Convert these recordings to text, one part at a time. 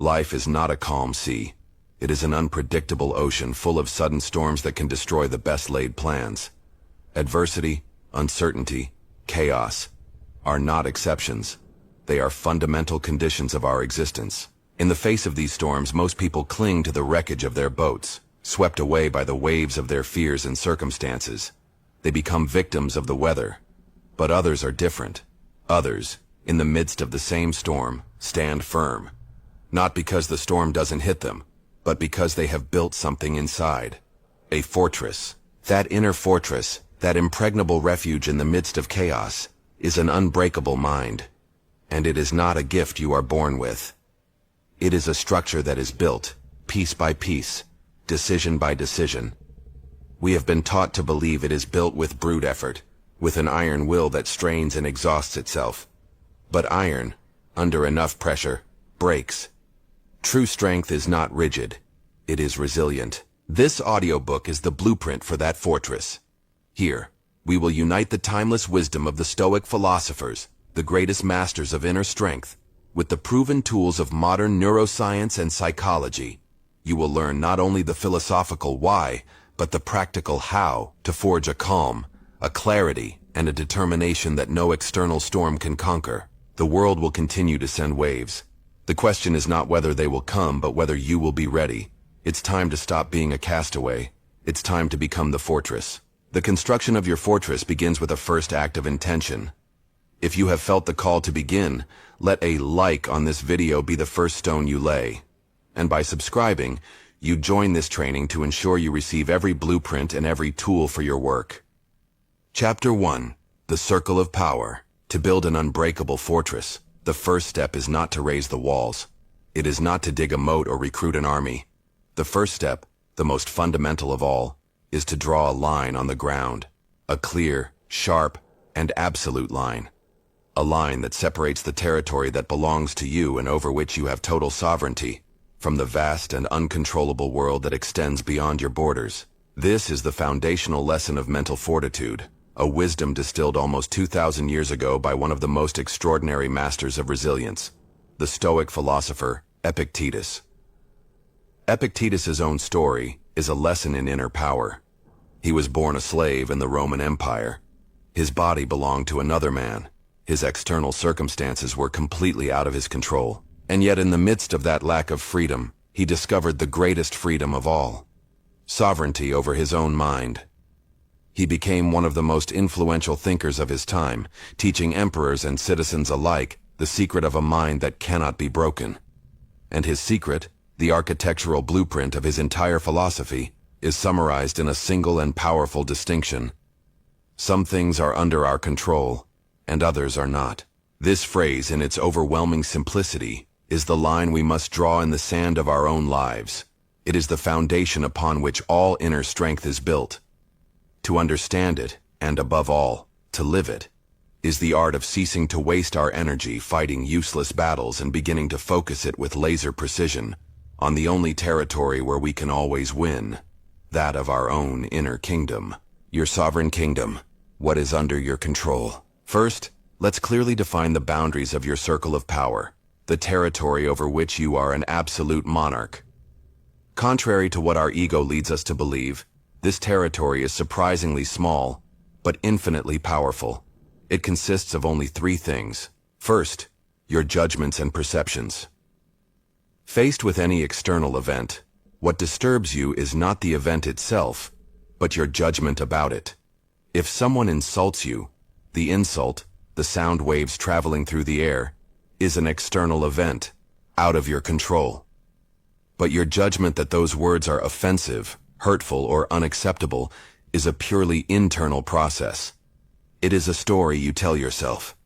Life is not a calm sea. It is an unpredictable ocean full of sudden storms that can destroy the best laid plans. Adversity, uncertainty, chaos are not exceptions. They are fundamental conditions of our existence. In the face of these storms, most people cling to the wreckage of their boats, swept away by the waves of their fears and circumstances. They become victims of the weather. But others are different. Others, in the midst of the same storm, stand firm. Not because the storm doesn't hit them, but because they have built something inside. A fortress. That inner fortress, that impregnable refuge in the midst of chaos, is an unbreakable mind. And it is not a gift you are born with. It is a structure that is built, piece by piece, decision by decision. We have been taught to believe it is built with brute effort, with an iron will that strains and exhausts itself. But iron, under enough pressure, breaks. True strength is not rigid. It is resilient. This audiobook is the blueprint for that fortress. Here, we will unite the timeless wisdom of the Stoic philosophers, the greatest masters of inner strength, with the proven tools of modern neuroscience and psychology. You will learn not only the philosophical why, but the practical how to forge a calm, a clarity, and a determination that no external storm can conquer. The world will continue to send waves. The question is not whether they will come, but whether you will be ready. It's time to stop being a castaway. It's time to become the fortress. The construction of your fortress begins with a first act of intention. If you have felt the call to begin, let a like on this video be the first stone you lay. And by subscribing, you join this training to ensure you receive every blueprint and every tool for your work. Chapter 1. The Circle of Power. To build an unbreakable fortress, the first step is not to raise the walls. It is not to dig a moat or recruit an army. The first step, the most fundamental of all, is to draw a line on the ground. A clear, sharp, and absolute line. A line that separates the territory that belongs to you and over which you have total sovereignty, from the vast and uncontrollable world that extends beyond your borders. This is the foundational lesson of mental fortitude, a wisdom distilled almost 2,000 years ago by one of the most extraordinary masters of resilience, the Stoic philosopher Epictetus. Epictetus's own story is a lesson in inner power. He was born a slave in the Roman Empire. His body belonged to another man. His external circumstances were completely out of his control. And yet in the midst of that lack of freedom, he discovered the greatest freedom of all: sovereignty over his own mind. He became one of the most influential thinkers of his time, teaching emperors and citizens alike the secret of a mind that cannot be broken. And his secret, the architectural blueprint of his entire philosophy, is summarized in a single and powerful distinction. Some things are under our control, and others are not. This phrase, in its overwhelming simplicity, is the line we must draw in the sand of our own lives. It is the foundation upon which all inner strength is built. To understand it, and above all, to live it, is the art of ceasing to waste our energy fighting useless battles and beginning to focus it with laser precision on the only territory where we can always win, that of our own inner kingdom. Your sovereign kingdom. What is under your control? First, let's clearly define the boundaries of your circle of power, the territory over which you are an absolute monarch. Contrary to what our ego leads us to believe, this territory is surprisingly small, but infinitely powerful. It consists of only three things. First, your judgments and perceptions. Faced with any external event, what disturbs you is not the event itself, but your judgment about it. If someone insults you, the insult, the sound waves traveling through the air, is an external event, out of your control. But your judgment that those words are offensive, hurtful, or unacceptable is a purely internal process. It is a story you tell yourself,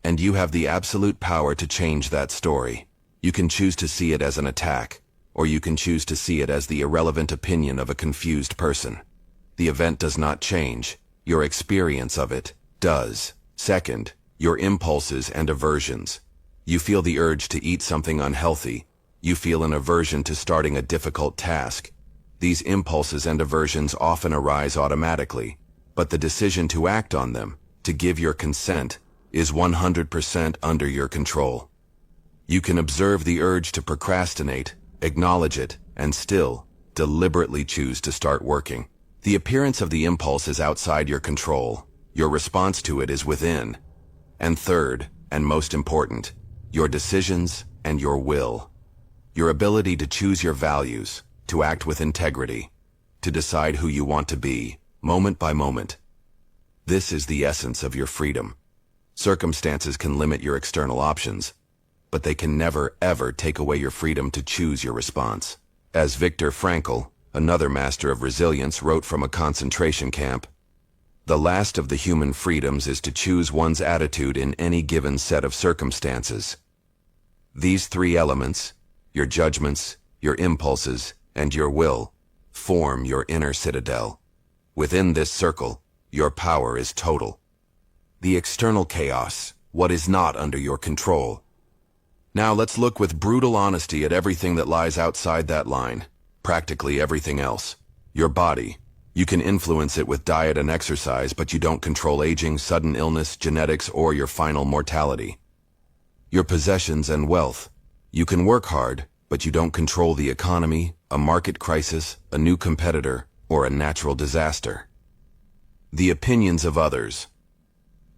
and you have the absolute power to change that story. You can choose to see it as an attack, or you can choose to see it as the irrelevant opinion of a confused person. The event does not change. Your experience of it does. Second, your impulses and aversions. You feel the urge to eat something unhealthy. You feel an aversion to starting a difficult task. These impulses and aversions often arise automatically, but the decision to act on them, to give your consent, is 100% under your control. You can observe the urge to procrastinate, acknowledge it, and still, deliberately choose to start working. The appearance of the impulse is outside your control. Your response to it is within. And third, and most important, your decisions and your will. Your ability to choose your values, to act with integrity, to decide who you want to be, moment by moment. This is the essence of your freedom. Circumstances can limit your external options, but they can never, ever take away your freedom to choose your response. As Viktor Frankl, another master of resilience, wrote from a concentration camp, "The last of the human freedoms is to choose one's attitude in any given set of circumstances." These three elements, your judgments, your impulses, and your will, form your inner citadel. Within this circle, your power is total. The external chaos, what is not under your control. Now let's look with brutal honesty at everything that lies outside that line, practically everything else. Your body. You can influence it with diet and exercise, but you don't control aging, sudden illness, genetics, or your final mortality. Your possessions and wealth. You can work hard, but you don't control the economy, a market crisis, a new competitor, or a natural disaster. The opinions of others.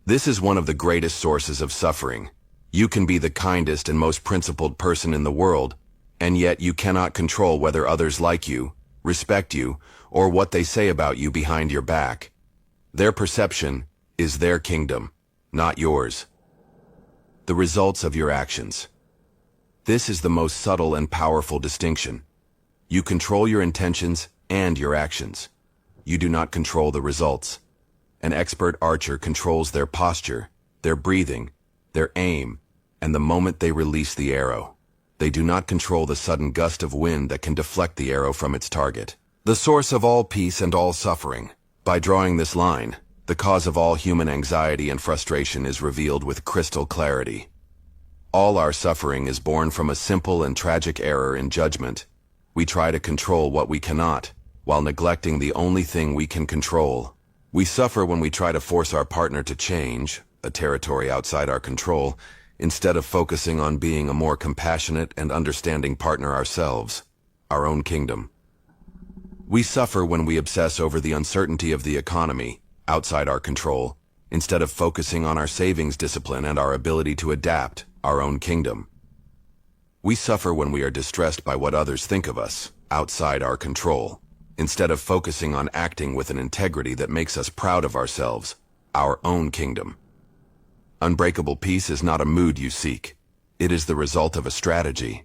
This is one of the greatest sources of suffering. You can be the kindest and most principled person in the world, and yet you cannot control whether others like you, respect you, or what they say about you behind your back. Their perception is their kingdom, not yours. The results of your actions. This is the most subtle and powerful distinction. You control your intentions and your actions. You do not control the results. An expert archer controls their posture, their breathing, their aim, and the moment they release the arrow. They do not control the sudden gust of wind that can deflect the arrow from its target. The source of all peace and all suffering. By drawing this line, the cause of all human anxiety and frustration is revealed with crystal clarity. All our suffering is born from a simple and tragic error in judgment. We try to control what we cannot, while neglecting the only thing we can control. We suffer when we try to force our partner to change, a territory outside our control, instead of focusing on being a more compassionate and understanding partner ourselves, our own kingdom. We suffer when we obsess over the uncertainty of the economy, outside our control, instead of focusing on our savings discipline and our ability to adapt, our own kingdom. We suffer when we are distressed by what others think of us, outside our control, instead of focusing on acting with an integrity that makes us proud of ourselves, our own kingdom. Unbreakable peace is not a mood you seek. It is the result of a strategy.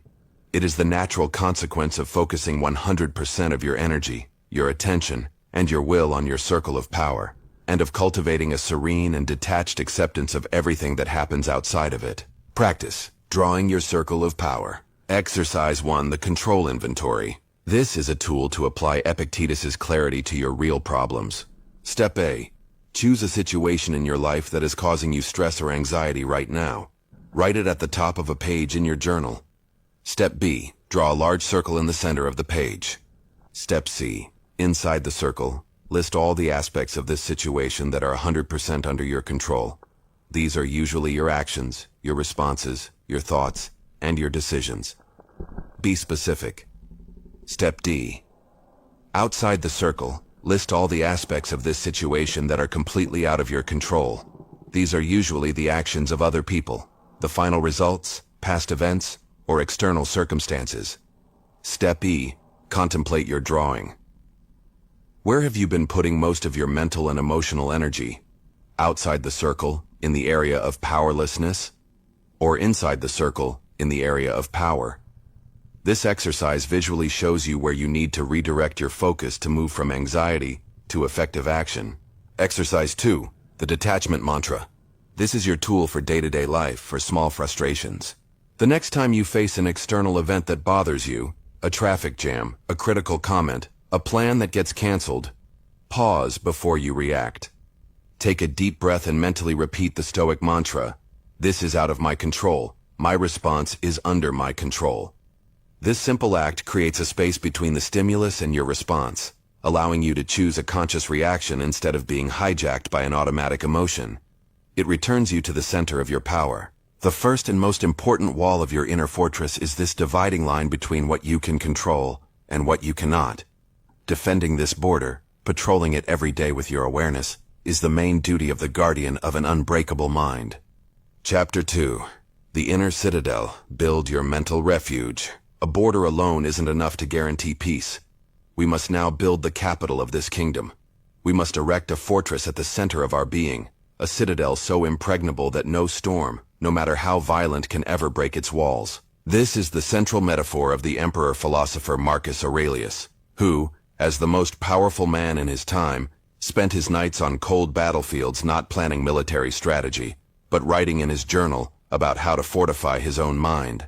It is the natural consequence of focusing 100% of your energy, your attention, and your will on your circle of power, and of cultivating a serene and detached acceptance of everything that happens outside of it. Practice drawing your circle of power. Exercise 1. The control inventory. This is a tool to apply Epictetus's clarity to your real problems. Step A. Choose a situation in your life that is causing you stress or anxiety right now. Write it at the top of a page in your journal. Step B. Draw a large circle in the center of the page. Step C. Inside the circle, list all the aspects of this situation that are 100% under your control. These are usually your actions, your responses, your thoughts, and your decisions. Be specific. Step D. Outside the circle, list all the aspects of this situation that are completely out of your control. These are usually the actions of other people, the final results, past events, or external circumstances. Step E. Contemplate your drawing. Where have you been putting most of your mental and emotional energy? Outside the circle, in the area of powerlessness? Or inside the circle, in the area of power? This exercise visually shows you where you need to redirect your focus to move from anxiety to effective action. Exercise 2. The detachment mantra. This is your tool for day-to-day life, for small frustrations. The next time you face an external event that bothers you, a traffic jam, a critical comment, a plan that gets canceled, pause before you react. Take a deep breath and mentally repeat the Stoic mantra. This is out of my control. My response is under my control. This simple act creates a space between the stimulus and your response, allowing you to choose a conscious reaction instead of being hijacked by an automatic emotion. It returns you to the center of your power. The first and most important wall of your inner fortress is this dividing line between what you can control and what you cannot. Defending this border, patrolling it every day with your awareness, is the main duty of the guardian of an unbreakable mind. Chapter 2. The Inner Citadel. Build your mental refuge. A border alone isn't enough to guarantee peace. We must now build the capital of this kingdom. We must erect a fortress at the center of our being, a citadel so impregnable that no storm, no matter how violent, can ever break its walls. This is the central metaphor of the emperor-philosopher Marcus Aurelius, who, as the most powerful man in his time, spent his nights on cold battlefields not planning military strategy, but writing in his journal about how to fortify his own mind.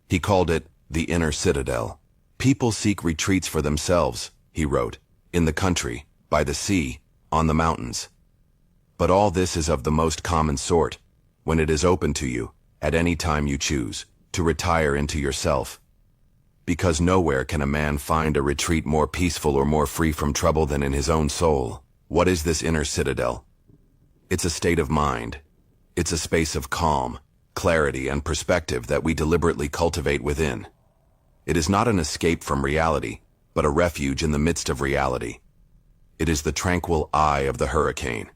He called it the inner citadel. People seek retreats for themselves, he wrote, in the country, by the sea, on the mountains. But all this is of the most common sort, when it is open to you, at any time you choose, to retire into yourself. Because nowhere can a man find a retreat more peaceful or more free from trouble than in his own soul. What is this inner citadel? It's a state of mind. It's a space of calm, clarity, and perspective that we deliberately cultivate within. It is not an escape from reality, but a refuge in the midst of reality. It is the tranquil eye of the hurricane.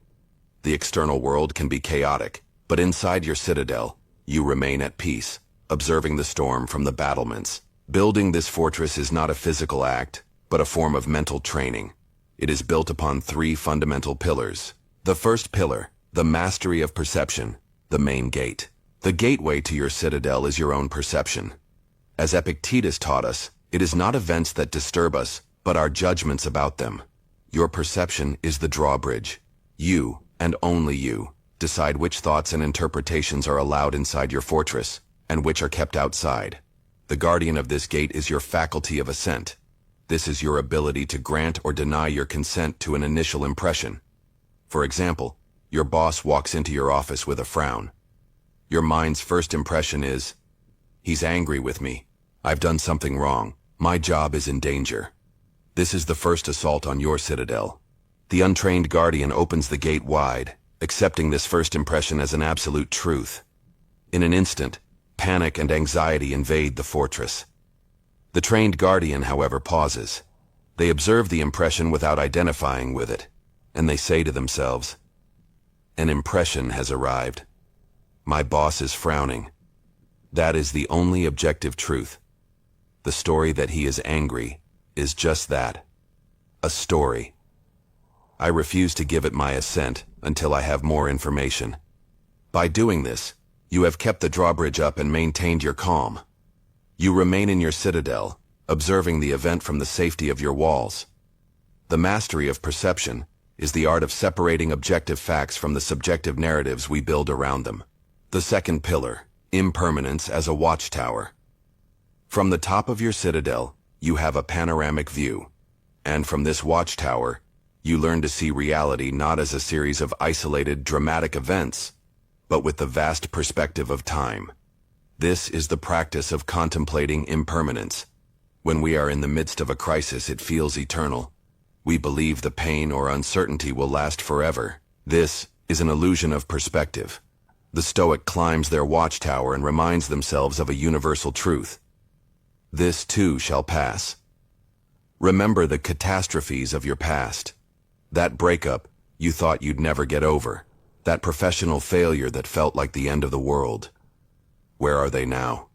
The external world can be chaotic, but inside your citadel, you remain at peace, observing the storm from the battlements. Building this fortress is not a physical act, but a form of mental training. It is built upon 3 fundamental pillars. The first pillar, the mastery of perception, the main gate. The gateway to your citadel is your own perception. As Epictetus taught us, it is not events that disturb us, but our judgments about them. Your perception is the drawbridge. You, and only you, decide which thoughts and interpretations are allowed inside your fortress, and which are kept outside. The guardian of this gate is your faculty of assent. This is your ability to grant or deny your consent to an initial impression. For example, your boss walks into your office with a frown. Your mind's first impression is, he's angry with me. I've done something wrong. My job is in danger. This is the first assault on your citadel. The untrained guardian opens the gate wide, accepting this first impression as an absolute truth. In an instant, panic and anxiety invade the fortress. The trained guardian, however, pauses. They observe the impression without identifying with it, and they say to themselves, an impression has arrived. My boss is frowning. That is the only objective truth. The story that he is angry is just that, a story. I refuse to give it my assent until I have more information. By doing this, you have kept the drawbridge up and maintained your calm. You remain in your citadel, observing the event from the safety of your walls. The mastery of perception is the art of separating objective facts from the subjective narratives we build around them. The second pillar, impermanence as a watchtower. From the top of your citadel, you have a panoramic view, and from this watchtower, you learn to see reality not as a series of isolated, dramatic events, but with the vast perspective of time. This is the practice of contemplating impermanence. When we are in the midst of a crisis, it feels eternal. We believe the pain or uncertainty will last forever. This is an illusion of perspective. The Stoic climbs their watchtower and reminds themselves of a universal truth. This too shall pass. Remember the catastrophes of your past. That breakup you thought you'd never get over. That professional failure that felt like the end of the world. Where are they now?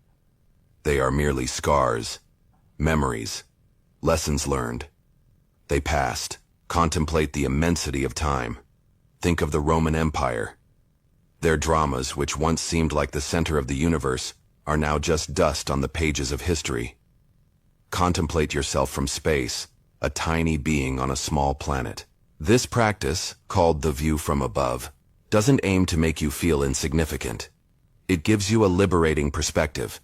They are merely scars, memories, lessons learned. They passed. Contemplate the immensity of time. Think of the Roman Empire. Their dramas, which once seemed like the center of the universe, are now just dust on the pages of history. Contemplate yourself from space, a tiny being on a small planet. This practice, called the view from above, doesn't aim to make you feel insignificant. It gives you a liberating perspective.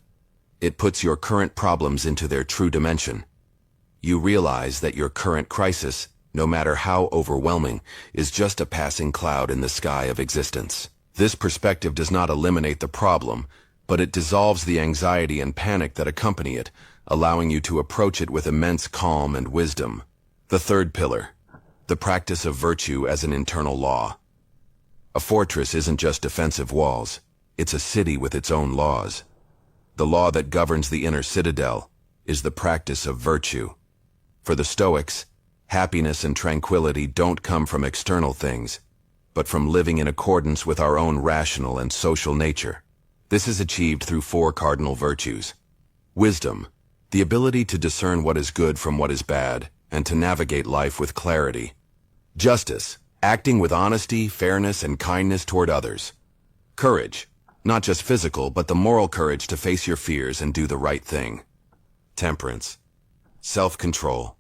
It puts your current problems into their true dimension. You realize that your current crisis, no matter how overwhelming, is just a passing cloud in the sky of existence. This perspective does not eliminate the problem, but it dissolves the anxiety and panic that accompany it, allowing you to approach it with immense calm and wisdom. The third pillar, the practice of virtue as an internal law. A fortress isn't just defensive walls. It's a city with its own laws. The law that governs the inner citadel is the practice of virtue. For the Stoics, happiness and tranquility don't come from external things, but from living in accordance with our own rational and social nature. This is achieved through 4 cardinal virtues. Wisdom, the ability to discern what is good from what is bad, and to navigate life with clarity. Justice, acting with honesty, fairness, and kindness toward others. Courage, not just physical, but the moral courage to face your fears and do the right thing. Temperance, self-control,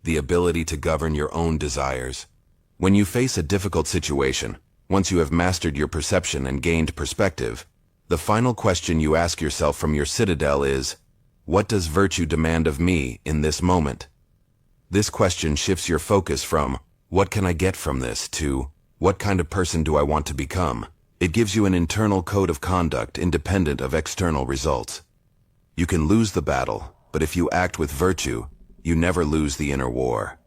the ability to govern your own desires. When you face a difficult situation, once you have mastered your perception and gained perspective, the final question you ask yourself from your citadel is, what does virtue demand of me in this moment? This question shifts your focus from, what can I get from this, to, what kind of person do I want to become? It gives you an internal code of conduct independent of external results. You can lose the battle, but if you act with virtue, you never lose the inner war.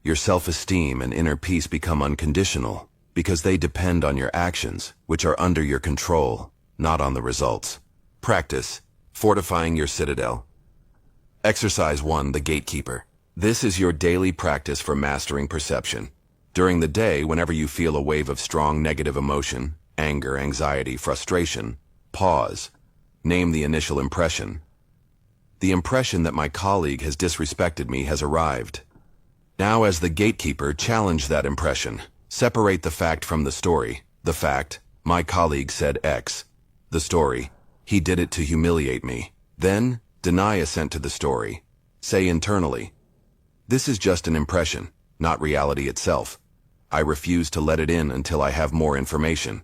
Your self-esteem and inner peace become unconditional, because they depend on your actions, which are under your control, not on the results. Practice, fortifying your citadel. Exercise 1, the gatekeeper. This is your daily practice for mastering perception. During the day, whenever you feel a wave of strong negative emotion, anger, anxiety, frustration, pause. Name the initial impression. The impression that my colleague has disrespected me has arrived. Now, as the gatekeeper, challenge that impression. Separate the fact from the story. The fact, my colleague said X. The story, he did it to humiliate me. Then, deny assent to the story. Say internally, this is just an impression, not reality itself. I refuse to let it in until I have more information.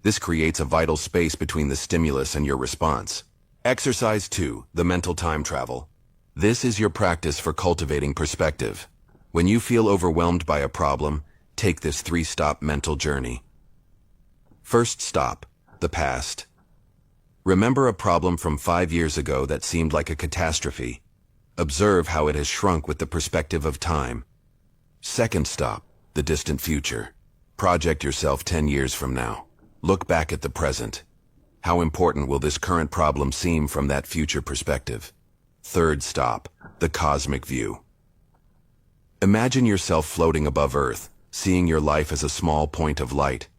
This creates a vital space between the stimulus and your response. Exercise 2, the mental time travel. This is your practice for cultivating perspective. When you feel overwhelmed by a problem, take this 3-stop mental journey. First stop, the past. Remember a problem from 5 years ago that seemed like a catastrophe. Observe how it has shrunk with the perspective of time. Second stop, the distant future. Project yourself 10 years from now. Look back at the present. How important will this current problem seem from that future perspective? Third stop, the cosmic view. Imagine yourself floating above Earth, seeing your life as a small point of light.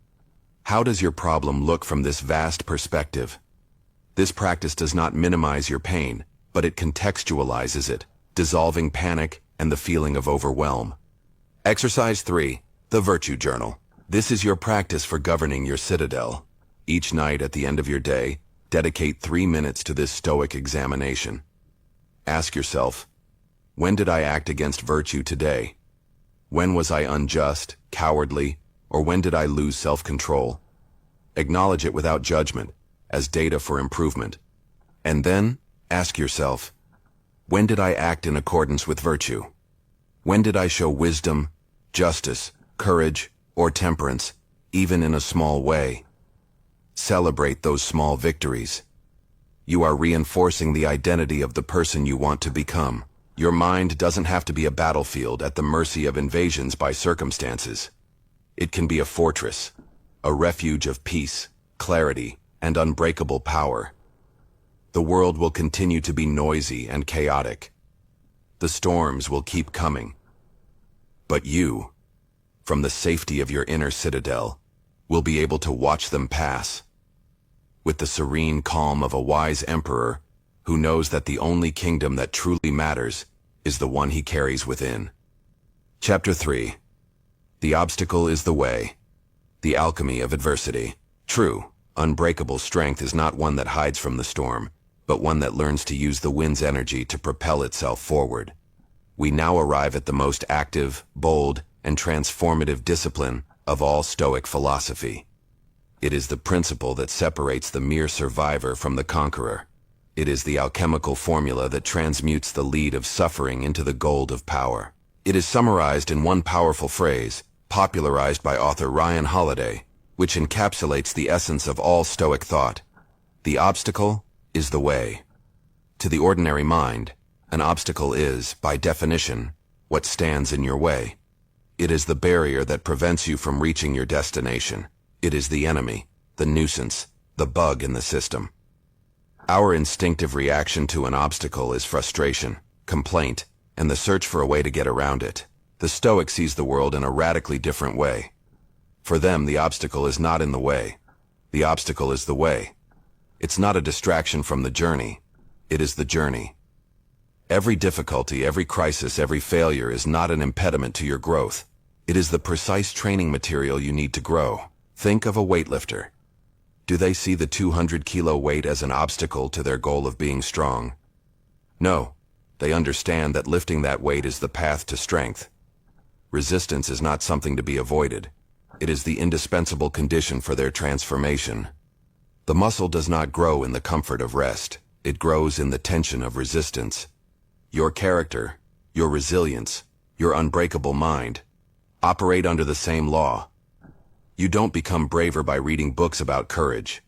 How does your problem look from this vast perspective? This practice does not minimize your pain, but it contextualizes it, dissolving panic and the feeling of overwhelm. Exercise 3, the virtue journal. This is your practice for governing your citadel. Each night at the end of your day, dedicate 3 minutes to this stoic examination. Ask yourself, when did I act against virtue today? When was I unjust, cowardly, or when did I lose self-control? Acknowledge it without judgment, as data for improvement. And then, ask yourself, when did I act in accordance with virtue? When did I show wisdom, justice, courage, or temperance, even in a small way? Celebrate those small victories. You are reinforcing the identity of the person you want to become. Your mind doesn't have to be a battlefield at the mercy of invasions by circumstances. It can be a fortress, a refuge of peace, clarity, and unbreakable power. The world will continue to be noisy and chaotic. The storms will keep coming. But you, from the safety of your inner citadel, will be able to watch them pass. With the serene calm of a wise emperor who knows that the only kingdom that truly matters is the one he carries within. Chapter 3. The obstacle is the way. The alchemy of adversity. True, unbreakable strength is not one that hides from the storm, but one that learns to use the wind's energy to propel itself forward. We now arrive at the most active, bold, and transformative discipline of all Stoic philosophy. It is the principle that separates the mere survivor from the conqueror. It is the alchemical formula that transmutes the lead of suffering into the gold of power. It is summarized in one powerful phrase, popularized by author Ryan Holiday, which encapsulates the essence of all Stoic thought. The obstacle is the way. To the ordinary mind, an obstacle is, by definition, what stands in your way. It is the barrier that prevents you from reaching your destination. It is the enemy, the nuisance, the bug in the system. Our instinctive reaction to an obstacle is frustration, complaint, and the search for a way to get around it. The Stoic sees the world in a radically different way. For them, the obstacle is not in the way. The obstacle is the way. It's not a distraction from the journey. It is the journey. Every difficulty, every crisis, every failure is not an impediment to your growth. It is the precise training material you need to grow. Think of a weightlifter. Do they see the 200-kilo weight as an obstacle to their goal of being strong? No. They understand that lifting that weight is the path to strength. Resistance is not something to be avoided. It is the indispensable condition for their transformation. The muscle does not grow in the comfort of rest. It grows in the tension of resistance. Your character, your resilience, your unbreakable mind operate under the same law. You don't become braver by reading books about courage.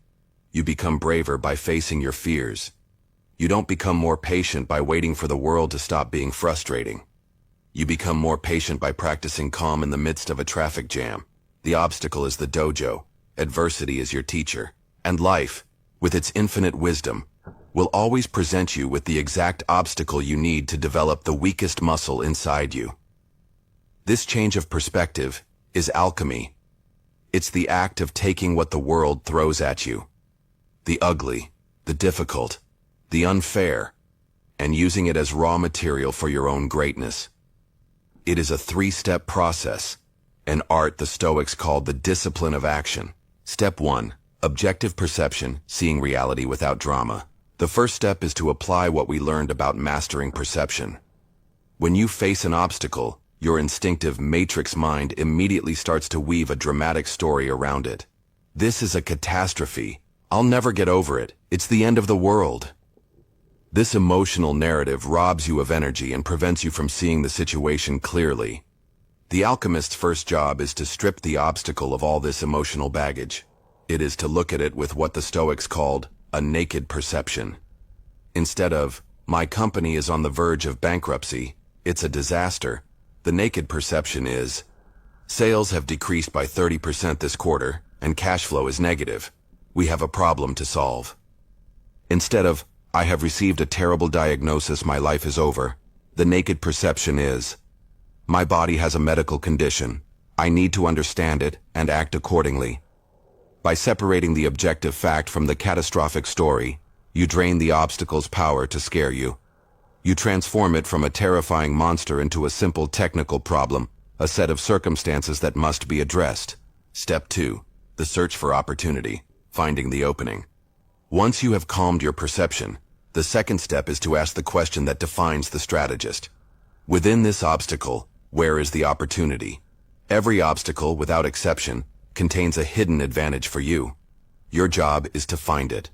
You become braver by facing your fears. You don't become more patient by waiting for the world to stop being frustrating. You become more patient by practicing calm in the midst of a traffic jam. The obstacle is the dojo. Adversity is your teacher. And life, with its infinite wisdom, will always present you with the exact obstacle you need to develop the weakest muscle inside you. This change of perspective is alchemy. It's the act of taking what the world throws at you, the ugly, the difficult, the unfair, and using it as raw material for your own greatness. It is a three-step process, an art the Stoics called the discipline of action. Step 1. Objective perception, seeing reality without drama. The first step is to apply what we learned about mastering perception. When you face an obstacle, your instinctive matrix mind immediately starts to weave a dramatic story around it. This is a catastrophe. I'll never get over it. It's the end of the world. This emotional narrative robs you of energy and prevents you from seeing the situation clearly. The alchemist's first job is to strip the obstacle of all this emotional baggage. It is to look at it with what the Stoics called a naked perception. Instead of, my company is on the verge of bankruptcy, it's a disaster, the naked perception is, sales have decreased by 30% this quarter, and cash flow is negative. We have a problem to solve. Instead of, I have received a terrible diagnosis, my life is over, the naked perception is, my body has a medical condition. I need to understand it and act accordingly. By separating the objective fact from the catastrophic story, you drain the obstacle's power to scare you. You transform it from a terrifying monster into a simple technical problem, a set of circumstances that must be addressed. Step 2. The search for opportunity, finding the opening. Once you have calmed your perception, the second step is to ask the question that defines the strategist. Within this obstacle, where is the opportunity? Every obstacle, without exception, contains a hidden advantage for you. Your job is to find it.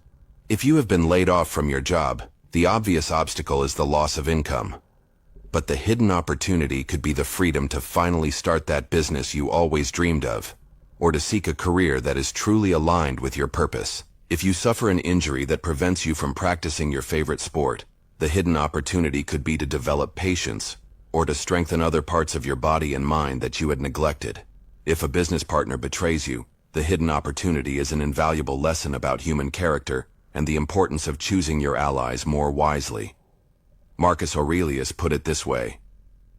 If you have been laid off from your job, the obvious obstacle is the loss of income. But the hidden opportunity could be the freedom to finally start that business you always dreamed of, or to seek a career that is truly aligned with your purpose. If you suffer an injury that prevents you from practicing your favorite sport, the hidden opportunity could be to develop patience, or to strengthen other parts of your body and mind that you had neglected. If a business partner betrays you, the hidden opportunity is an invaluable lesson about human character and the importance of choosing your allies more wisely. Marcus Aurelius put it this way: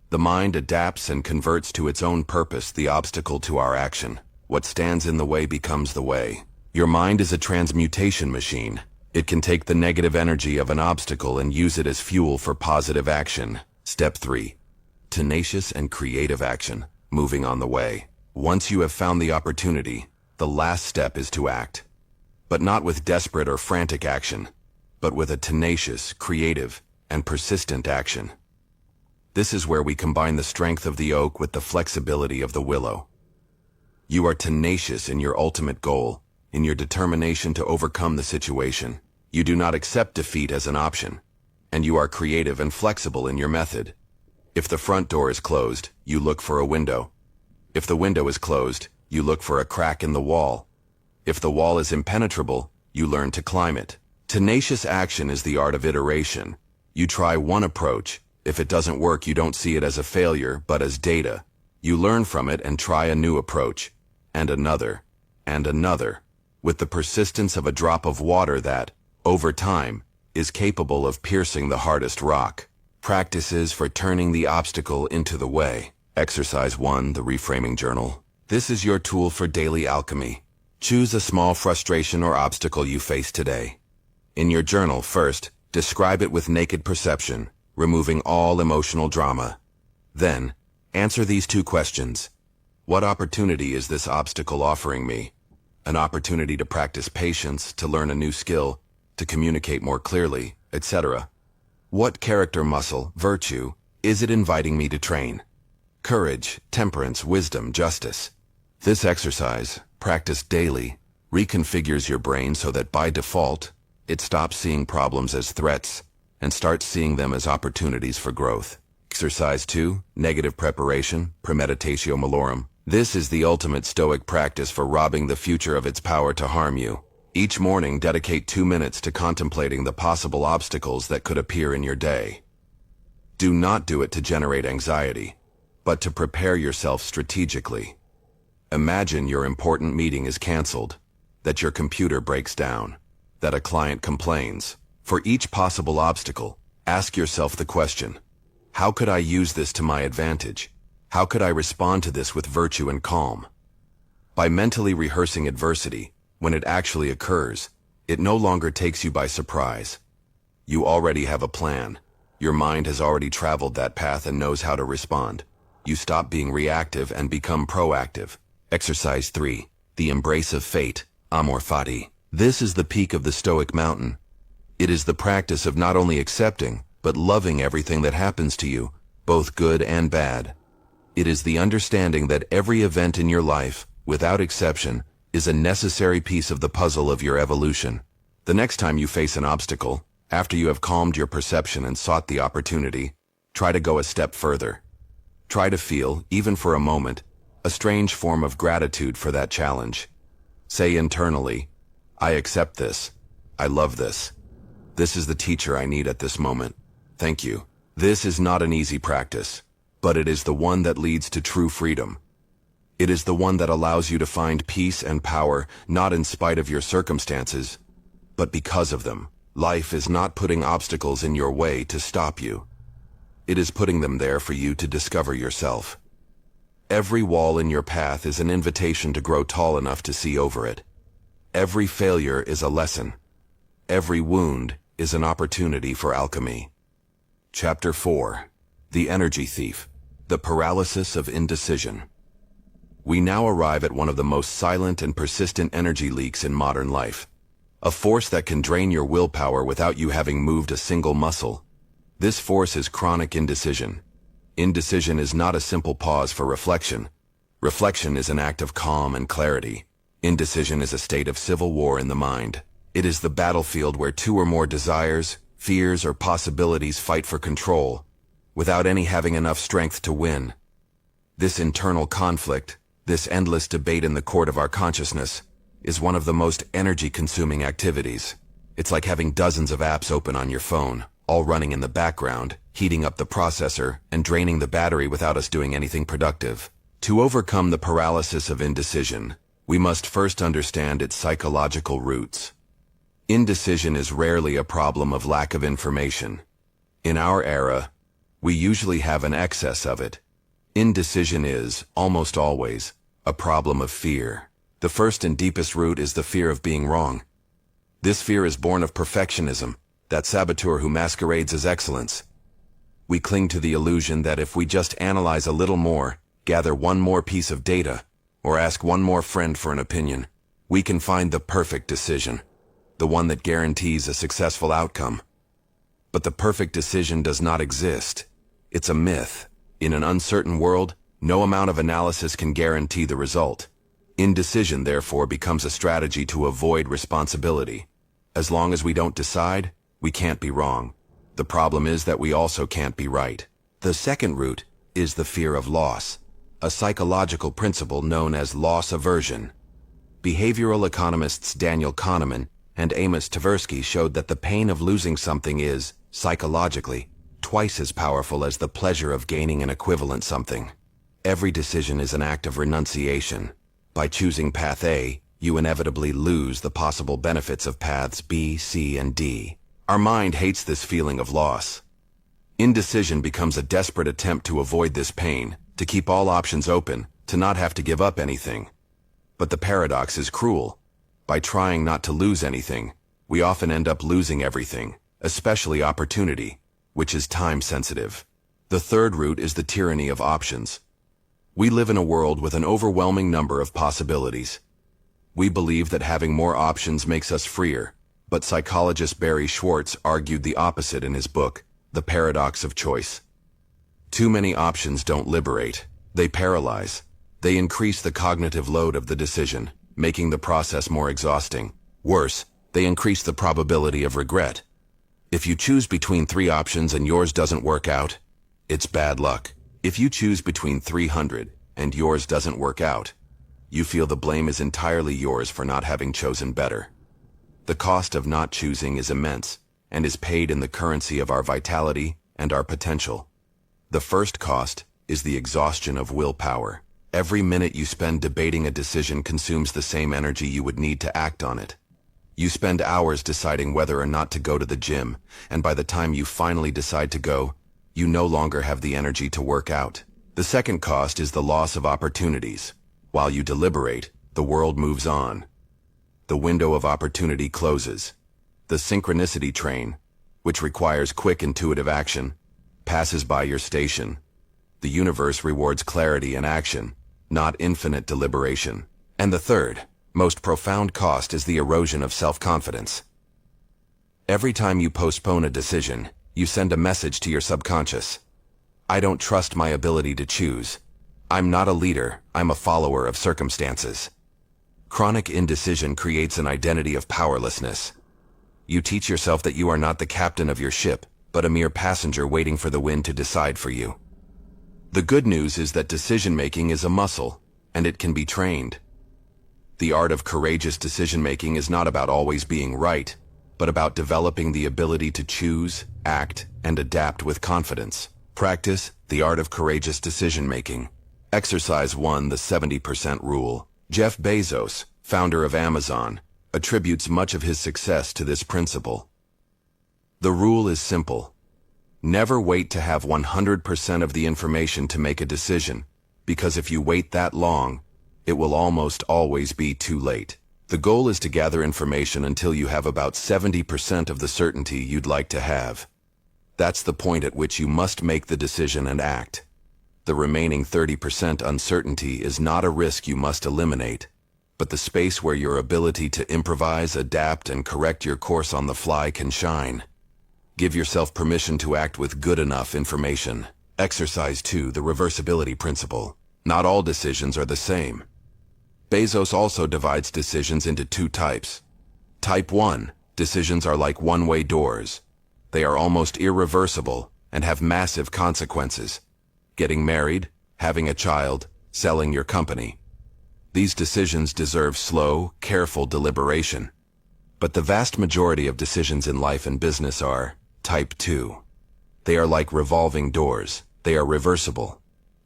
the mind adapts and converts to its own purpose the obstacle to our action. What stands in the way becomes the way. Your mind is a transmutation machine. It can take the negative energy of an obstacle and use it as fuel for positive action. Step 3. Tenacious and creative action, moving on the way. Once you have found the opportunity, the last step is to act. But not with desperate or frantic action, but with a tenacious, creative, and persistent action. This is where we combine the strength of the oak with the flexibility of the willow. You are tenacious in your ultimate goal, in your determination to overcome the situation. You do not accept defeat as an option, and you are creative and flexible in your method. If the front door is closed, you look for a window. If the window is closed, you look for a crack in the wall. If the wall is impenetrable, you learn to climb it. Tenacious action is the art of iteration. You try one approach. If it doesn't work, you don't see it as a failure, but as data. You learn from it and try a new approach, and another, with the persistence of a drop of water that, over time, is capable of piercing the hardest rock. Practices for turning the obstacle into the way. Exercise 1, the Reframing Journal. This is your tool for daily alchemy. Choose a small frustration or obstacle you face today. In your journal, first, describe it with naked perception, removing all emotional drama. Then, answer these 2 questions. What opportunity is this obstacle offering me? An opportunity to practice patience, to learn a new skill, to communicate more clearly, etc. What character muscle, virtue, is it inviting me to train? Courage, temperance, wisdom, justice. This exercise, practiced daily, reconfigures your brain so that by default, it stops seeing problems as threats and starts seeing them as opportunities for growth. Exercise 2, negative preparation, premeditatio malorum. This is the ultimate Stoic practice for robbing the future of its power to harm you. Each morning, dedicate 2 minutes to contemplating the possible obstacles that could appear in your day. Do not do it to generate anxiety, but to prepare yourself strategically. Imagine your important meeting is canceled, that your computer breaks down, that a client complains. For each possible obstacle, ask yourself the question, how could I use this to my advantage? How could I respond to this with virtue and calm? By mentally rehearsing adversity, when it actually occurs, it no longer takes you by surprise. You already have a plan. Your mind has already traveled that path and knows how to respond. You stop being reactive and become proactive. Exercise 3, the embrace of fate, amor fati. This is the peak of the Stoic mountain. It is the practice of not only accepting, but loving everything that happens to you, both good and bad. It is the understanding that every event in your life, without exception, is a necessary piece of the puzzle of your evolution. The next time you face an obstacle, after you have calmed your perception and sought the opportunity, try to go a step further. Try to feel, even for a moment, a strange form of gratitude for that challenge. Say internally, I accept this. I love this. This is the teacher I need at this moment. Thank you. This is not an easy practice, but it is the one that leads to true freedom. It is the one that allows you to find peace and power, not in spite of your circumstances, but because of them. Life is not putting obstacles in your way to stop you. It is putting them there for you to discover yourself. Every wall in your path is an invitation to grow tall enough to see over it. Every failure is a lesson. Every wound is an opportunity for alchemy. Chapter 4. The Energy Thief. The Paralysis of Indecision. We now arrive at one of the most silent and persistent energy leaks in modern life. A force that can drain your willpower without you having moved a single muscle. This force is chronic indecision. Indecision is not a simple pause for reflection. Reflection is an act of calm and clarity. Indecision is a state of civil war in the mind. It is the battlefield where 2 or more desires, fears, or possibilities fight for control, without any having enough strength to win. This internal conflict, this endless debate in the court of our consciousness, is one of the most energy-consuming activities. It's like having dozens of apps open on your phone, all running in the background, heating up the processor, and draining the battery without us doing anything productive. To overcome the paralysis of indecision, we must first understand its psychological roots. Indecision is rarely a problem of lack of information. In our era, we usually have an excess of it. Indecision is, almost always, a problem of fear. The first and deepest root is the fear of being wrong. This fear is born of perfectionism, that saboteur who masquerades as excellence. We cling to the illusion that if we just analyze a little more, gather one more piece of data, or ask one more friend for an opinion, we can find the perfect decision, the one that guarantees a successful outcome. But the perfect decision does not exist. It's a myth. In an uncertain world, no amount of analysis can guarantee the result. Indecision, therefore, becomes a strategy to avoid responsibility. As long as we don't decide, we can't be wrong. The problem is that we also can't be right. The second root is the fear of loss, a psychological principle known as loss aversion. Behavioral economists Daniel Kahneman and Amos Tversky showed that the pain of losing something is, psychologically, twice as powerful as the pleasure of gaining an equivalent something. Every decision is an act of renunciation. By choosing path A, you inevitably lose the possible benefits of paths B, C, and D. Our mind hates this feeling of loss. Indecision becomes a desperate attempt to avoid this pain, to keep all options open, to not have to give up anything. But the paradox is cruel. By trying not to lose anything, we often end up losing everything, especially opportunity, which is time-sensitive. The third route is the tyranny of options. We live in a world with an overwhelming number of possibilities. We believe that having more options makes us freer, but psychologist Barry Schwartz argued the opposite in his book, The Paradox of Choice. Too many options don't liberate, they paralyze. They increase the cognitive load of the decision, making the process more exhausting. Worse, they increase the probability of regret. If you choose between 3 options and yours doesn't work out, it's bad luck. If you choose between 300 and yours doesn't work out, you feel the blame is entirely yours for not having chosen better. The cost of not choosing is immense and is paid in the currency of our vitality and our potential. The first cost is the exhaustion of willpower. Every minute you spend debating a decision consumes the same energy you would need to act on it. You spend hours deciding whether or not to go to the gym, and by the time you finally decide to go, you no longer have the energy to work out. The second cost is the loss of opportunities. While you deliberate, the world moves on. The window of opportunity closes. The synchronicity train, which requires quick intuitive action, passes by your station. The universe rewards clarity and action, not infinite deliberation. And the third, most profound cost is the erosion of self-confidence. Every time you postpone a decision, you send a message to your subconscious. I don't trust my ability to choose. I'm not a leader, I'm a follower of circumstances. Chronic indecision creates an identity of powerlessness. You teach yourself that you are not the captain of your ship, but a mere passenger waiting for the wind to decide for you. The good news is that decision-making is a muscle, and it can be trained. The art of courageous decision-making is not about always being right, but about developing the ability to choose, act, and adapt with confidence. Practice the art of courageous decision-making. Exercise 1, the 70% rule. Jeff Bezos, founder of Amazon, attributes much of his success to this principle. The rule is simple. Never wait to have 100% of the information to make a decision, because if you wait that long, it will almost always be too late. The goal is to gather information until you have about 70% of the certainty you'd like to have. That's the point at which you must make the decision and act. The remaining 30% uncertainty is not a risk you must eliminate, but the space where your ability to improvise, adapt, and correct your course on the fly can shine. Give yourself permission to act with good enough information. Exercise 2, the reversibility principle. Not all decisions are the same. Bezos also divides decisions into 2 types. Type 1, decisions are like one-way doors. They are almost irreversible and have massive consequences. Getting married, having a child, selling your company. These decisions deserve slow, careful deliberation. But the vast majority of decisions in life and business are Type 2. They are like revolving doors. They are reversible.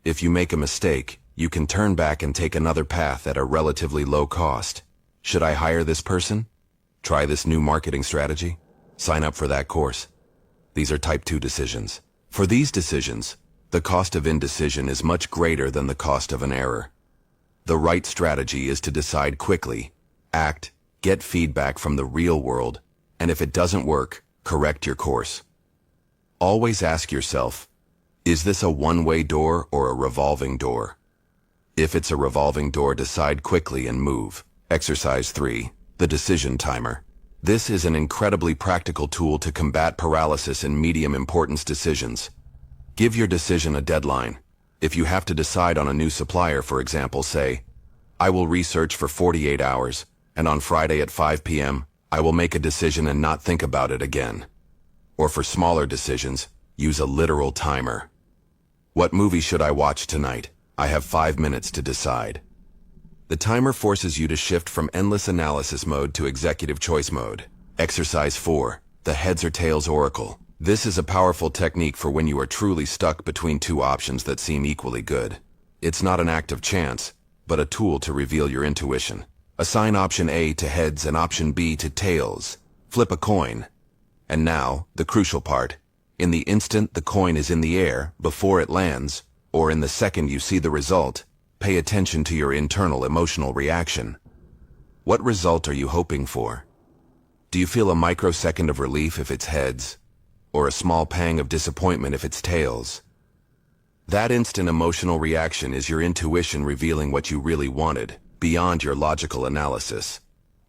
If you make a mistake, you can turn back and take another path at a relatively low cost. Should I hire this person? Try this new marketing strategy? Sign up for that course. These are Type 2 decisions. For these decisions, the cost of indecision is much greater than the cost of an error. The right strategy is to decide quickly, act, get feedback from the real world, and if it doesn't work, correct your course. Always ask yourself, is this a one-way door or a revolving door? If it's a revolving door, decide quickly and move. Exercise 3, the decision timer. This is an incredibly practical tool to combat paralysis in medium importance decisions. Give your decision a deadline. If you have to decide on a new supplier, for example, say, I will research for 48 hours, and on Friday at 5 p.m., I will make a decision and not think about it again. Or for smaller decisions, use a literal timer. What movie should I watch tonight? I have 5 minutes to decide. The timer forces you to shift from endless analysis mode to executive choice mode. Exercise 4, the heads or tails oracle. This is a powerful technique for when you are truly stuck between 2 options that seem equally good. It's not an act of chance, but a tool to reveal your intuition. Assign option A to heads and option B to tails. Flip a coin. And now, the crucial part. In the instant the coin is in the air, before it lands, or in the second you see the result, pay attention to your internal emotional reaction. What result are you hoping for? Do you feel a microsecond of relief if it's heads, or a small pang of disappointment if it's tails? That instant emotional reaction is your intuition revealing what you really wanted, beyond your logical analysis.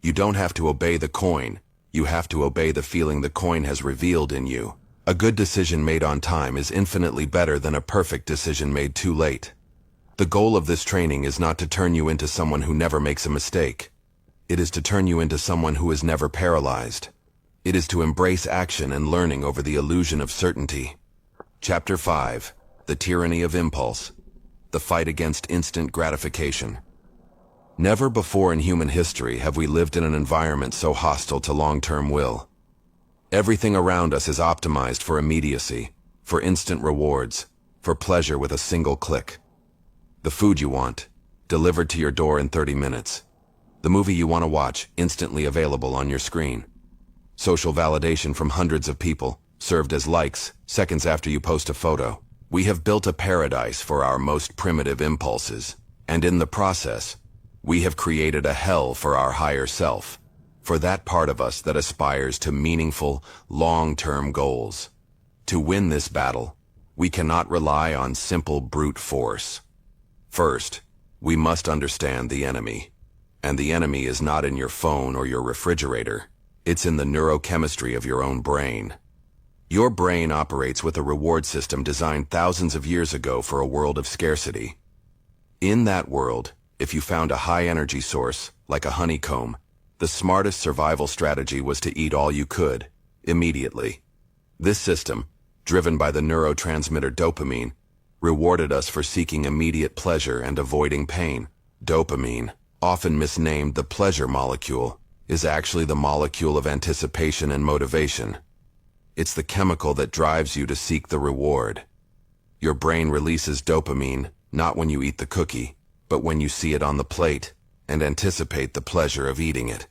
You don't have to obey the coin, you have to obey the feeling the coin has revealed in you. A good decision made on time is infinitely better than a perfect decision made too late. The goal of this training is not to turn you into someone who never makes a mistake. It is to turn you into someone who is never paralyzed. It is to embrace action and learning over the illusion of certainty. Chapter 5. The Tyranny of Impulse. The Fight Against Instant Gratification. Never before in human history have we lived in an environment so hostile to long-term will. Everything around us is optimized for immediacy, for instant rewards, for pleasure with a single click. The food you want, delivered to your door in 30 minutes. The movie you want to watch, instantly available on your screen. Social validation from hundreds of people, served as likes, seconds after you post a photo. We have built a paradise for our most primitive impulses, and in the process, we have created a hell for our higher self, for that part of us that aspires to meaningful, long-term goals. To win this battle, we cannot rely on simple brute force. First, we must understand the enemy. And the enemy is not in your phone or your refrigerator. It's in the neurochemistry of your own brain. Your brain operates with a reward system designed thousands of years ago for a world of scarcity. In that world, if you found a high-energy source, like a honeycomb, the smartest survival strategy was to eat all you could, immediately. This system, driven by the neurotransmitter dopamine, rewarded us for seeking immediate pleasure and avoiding pain. Dopamine, often misnamed the pleasure molecule, is actually the molecule of anticipation and motivation. It's the chemical that drives you to seek the reward. Your brain releases dopamine, not when you eat the cookie, but when you see it on the plate and anticipate the pleasure of eating it.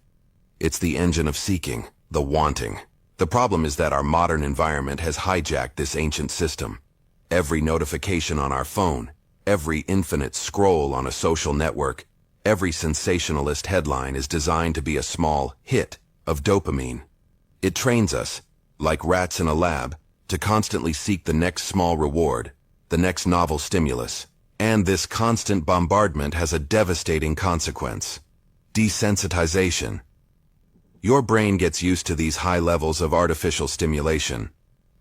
It's the engine of seeking, the wanting. The problem is that our modern environment has hijacked this ancient system. Every notification on our phone, every infinite scroll on a social network, every sensationalist headline is designed to be a small hit of dopamine. It trains us, like rats in a lab, to constantly seek the next small reward, the next novel stimulus. And this constant bombardment has a devastating consequence: desensitization. Your brain gets used to these high levels of artificial stimulation.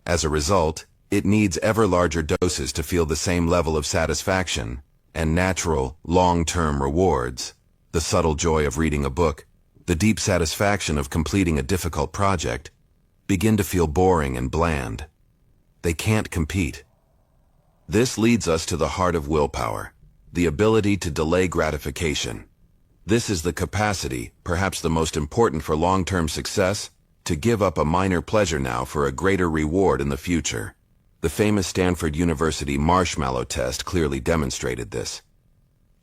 As a result, it needs ever larger doses to feel the same level of satisfaction and natural, long-term rewards. The subtle joy of reading a book, the deep satisfaction of completing a difficult project, begin to feel boring and bland. They can't compete. This leads us to the heart of willpower, the ability to delay gratification. This is the capacity, perhaps the most important for long-term success, to give up a minor pleasure now for a greater reward in the future. The famous Stanford University marshmallow test clearly demonstrated this.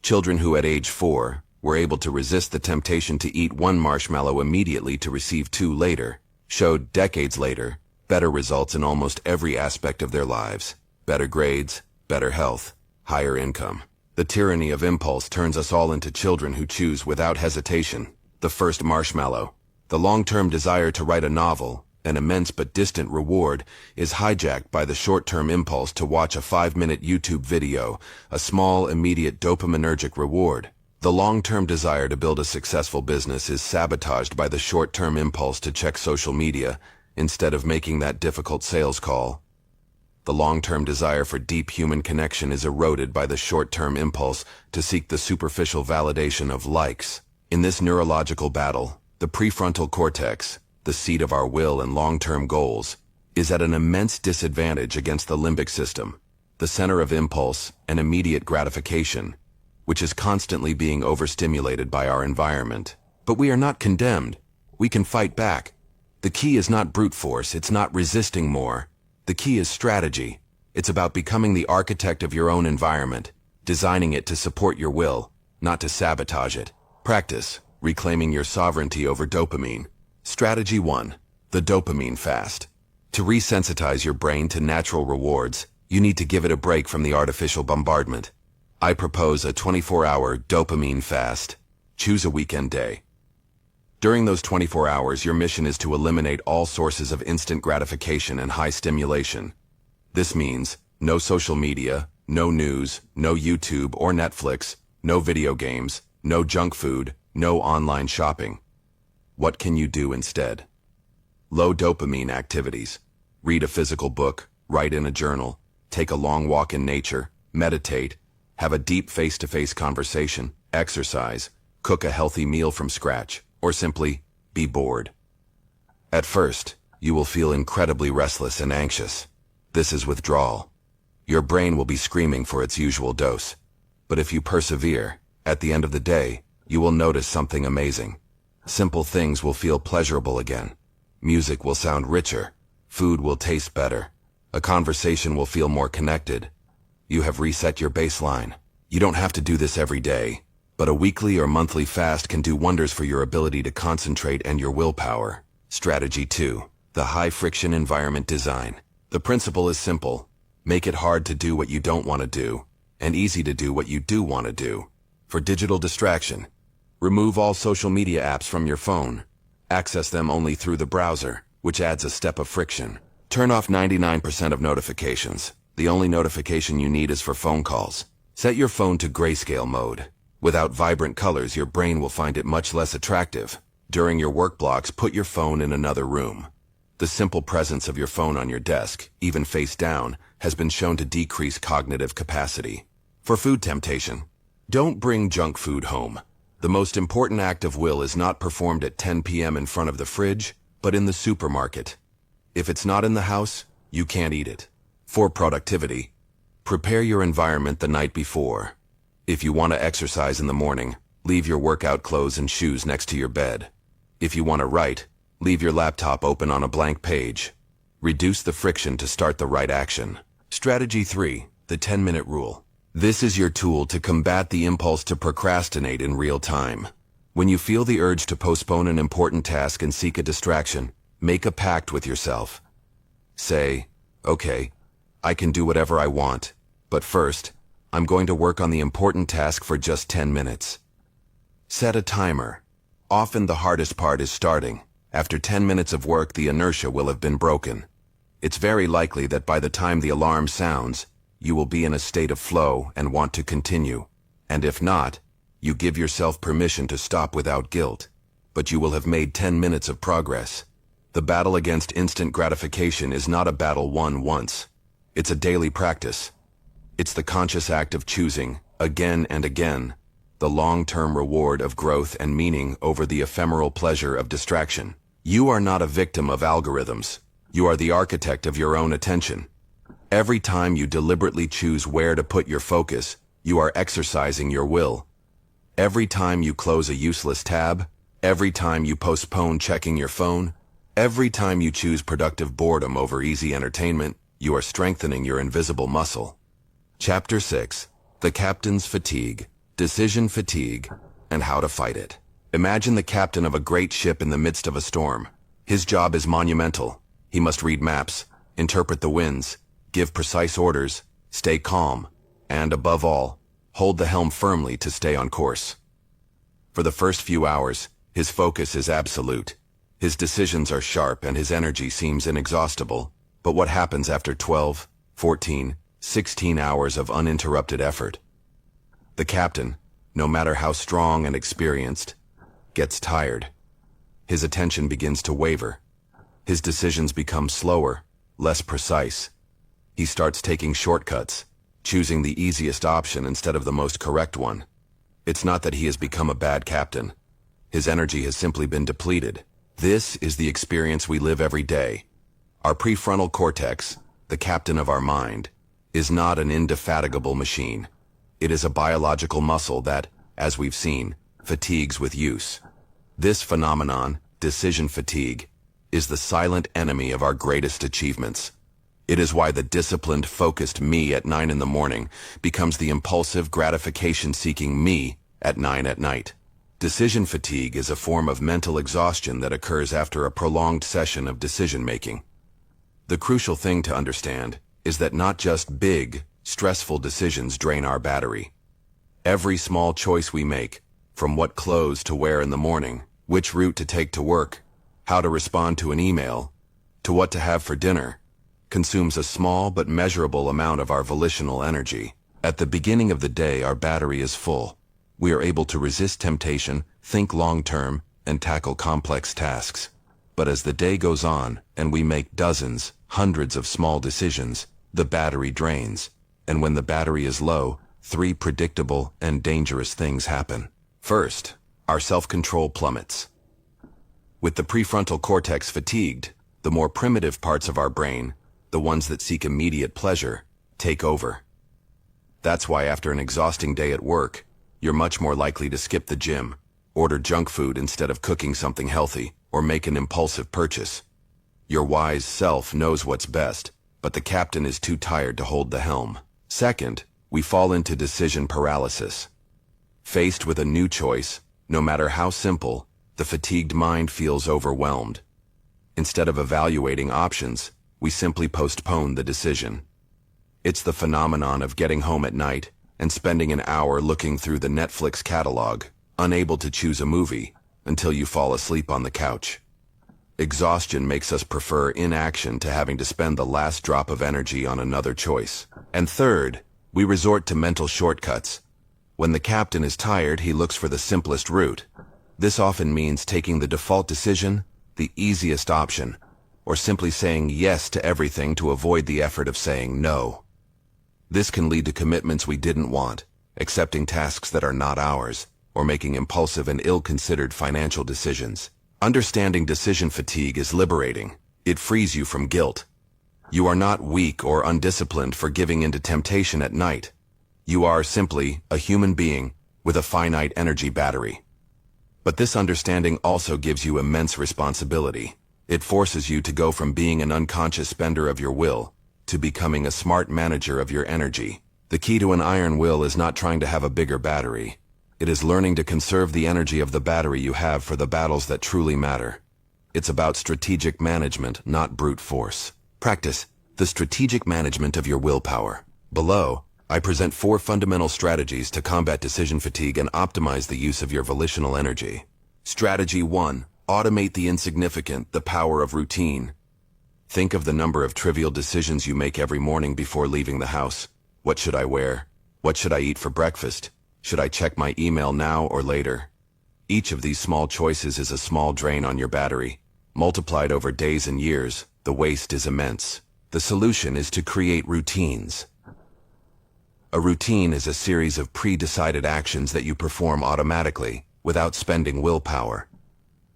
Children who at age 4 were able to resist the temptation to eat one marshmallow immediately to receive 2 later, showed decades later better results in almost every aspect of their lives. Better grades, better health, higher income. The tyranny of impulse turns us all into children who choose without hesitation. The first marshmallow. The long-term desire to write a novel, an immense but distant reward, is hijacked by the short-term impulse to watch a 5-minute YouTube video, a small, immediate dopaminergic reward. The long-term desire to build a successful business is sabotaged by the short-term impulse to check social media instead of making that difficult sales call. The long-term desire for deep human connection is eroded by the short-term impulse to seek the superficial validation of likes. In this neurological battle, the prefrontal cortex, the seat of our will and long-term goals, is at an immense disadvantage against the limbic system, the center of impulse and immediate gratification, which is constantly being overstimulated by our environment. But we are not condemned. We can fight back. The key is not brute force, it's not resisting more. The key is strategy. It's about becoming the architect of your own environment, designing it to support your will, not to sabotage it. Practice, reclaiming your sovereignty over dopamine. Strategy 1. The dopamine fast. To resensitize your brain to natural rewards, you need to give it a break from the artificial bombardment. I propose a 24-hour dopamine fast. Choose a weekend day. During those 24 hours, your mission is to eliminate all sources of instant gratification and high stimulation. This means no social media, no news, no YouTube or Netflix, no video games, no junk food, no online shopping. What can you do instead? Low dopamine activities. Read a physical book, write in a journal, take a long walk in nature, meditate, have a deep face-to-face conversation, exercise, cook a healthy meal from scratch, or simply be bored. At first, you will feel incredibly restless and anxious. This is withdrawal. Your brain will be screaming for its usual dose. But if you persevere, at the end of the day, you will notice something amazing. Simple things will feel pleasurable again. Music will sound richer. Food will taste better. A conversation will feel more connected. You have reset your baseline. You don't have to do this every day, but a weekly or monthly fast can do wonders for your ability to concentrate and your willpower. Strategy 2. The high-friction environment design. The principle is simple. Make it hard to do what you don't want to do, and easy to do what you do want to do. For digital distraction, remove all social media apps from your phone. Access them only through the browser, which adds a step of friction. Turn off 99% of notifications. The only notification you need is for phone calls. Set your phone to grayscale mode. Without vibrant colors, your brain will find it much less attractive. During your work blocks, put your phone in another room. The simple presence of your phone on your desk, even face down, has been shown to decrease cognitive capacity. For food temptation, don't bring junk food home. The most important act of will is not performed at 10 p.m. in front of the fridge, but in the supermarket. If it's not in the house, you can't eat it. For productivity, prepare your environment the night before. If you want to exercise in the morning, leave your workout clothes and shoes next to your bed. If you want to write, leave your laptop open on a blank page. Reduce the friction to start the right action. Strategy 3. The 10-minute rule. This is your tool to combat the impulse to procrastinate in real time. When you feel the urge to postpone an important task and seek a distraction, make a pact with yourself. Say, okay, I can do whatever I want, but first, I'm going to work on the important task for just 10 minutes. Set a timer. Often the hardest part is starting. After 10 minutes of work, the inertia will have been broken. It's very likely that by the time the alarm sounds, you will be in a state of flow and want to continue. And if not, you give yourself permission to stop without guilt. But you will have made 10 minutes of progress. The battle against instant gratification is not a battle won once. It's a daily practice. It's the conscious act of choosing, again and again, the long-term reward of growth and meaning over the ephemeral pleasure of distraction. You are not a victim of algorithms. You are the architect of your own attention. Every time you deliberately choose where to put your focus, you are exercising your will. Every time you close a useless tab, every time you postpone checking your phone, every time you choose productive boredom over easy entertainment, you are strengthening your invisible muscle. Chapter 6. The Captain's Fatigue, Decision Fatigue, and How to Fight It. Imagine the captain of a great ship in the midst of a storm. His job is monumental. He must read maps, interpret the winds, give precise orders, stay calm, and, above all, hold the helm firmly to stay on course. For the first few hours, his focus is absolute. His decisions are sharp and his energy seems inexhaustible. But what happens after 12, 14, 16 hours of uninterrupted effort? The captain, no matter how strong and experienced, gets tired. His attention begins to waver. His decisions become slower, less precise. He starts taking shortcuts, choosing the easiest option instead of the most correct one. It's not that he has become a bad captain. His energy has simply been depleted. This is the experience we live every day. Our prefrontal cortex, the captain of our mind, is not an indefatigable machine. It is a biological muscle that, as we've seen, fatigues with use. This phenomenon, decision fatigue, is the silent enemy of our greatest achievements. It is why the disciplined, focused me at 9 in the morning becomes the impulsive, gratification-seeking me at 9 at night. Decision fatigue is a form of mental exhaustion that occurs after a prolonged session of decision-making. The crucial thing to understand is that not just big, stressful decisions drain our battery. Every small choice we make, from what clothes to wear in the morning, which route to take to work, how to respond to an email, to what to have for dinner, consumes a small but measurable amount of our volitional energy. At the beginning of the day, our battery is full. We are able to resist temptation, think long-term, and tackle complex tasks. But as the day goes on, and we make dozens, hundreds of small decisions, the battery drains. And when the battery is low, 3 predictable and dangerous things happen. First, our self-control plummets. With the prefrontal cortex fatigued, the more primitive parts of our brain, the ones that seek immediate pleasure, take over. That's why after an exhausting day at work, you're much more likely to skip the gym, order junk food instead of cooking something healthy, or make an impulsive purchase. Your wise self knows what's best, but the captain is too tired to hold the helm. Second, we fall into decision paralysis. Faced with a new choice, no matter how simple, the fatigued mind feels overwhelmed. Instead of evaluating options, we simply postpone the decision. It's the phenomenon of getting home at night and spending an hour looking through the Netflix catalog, unable to choose a movie, until you fall asleep on the couch. Exhaustion makes us prefer inaction to having to spend the last drop of energy on another choice. And third, we resort to mental shortcuts. When the captain is tired, he looks for the simplest route. This often means taking the default decision, the easiest option, or simply saying yes to everything to avoid the effort of saying no. This can lead to commitments we didn't want, accepting tasks that are not ours, or making impulsive and ill-considered financial decisions. Understanding decision fatigue is liberating. It frees you from guilt. You are not weak or undisciplined for giving into temptation at night. You are simply a human being with a finite energy battery. But this understanding also gives you immense responsibility. It forces you to go from being an unconscious spender of your will to becoming a smart manager of your energy. The key to an iron will is not trying to have a bigger battery. It is learning to conserve the energy of the battery you have for the battles that truly matter. It's about strategic management, not brute force. Practice the strategic management of your willpower. Below, I present 4 fundamental strategies to combat decision fatigue and optimize the use of your volitional energy. Strategy 1. Automate the insignificant, the power of routine. Think of the number of trivial decisions you make every morning before leaving the house. What should I wear? What should I eat for breakfast? Should I check my email now or later? Each of these small choices is a small drain on your battery. Multiplied over days and years, the waste is immense. The solution is to create routines. A routine is a series of pre-decided actions that you perform automatically, without spending willpower.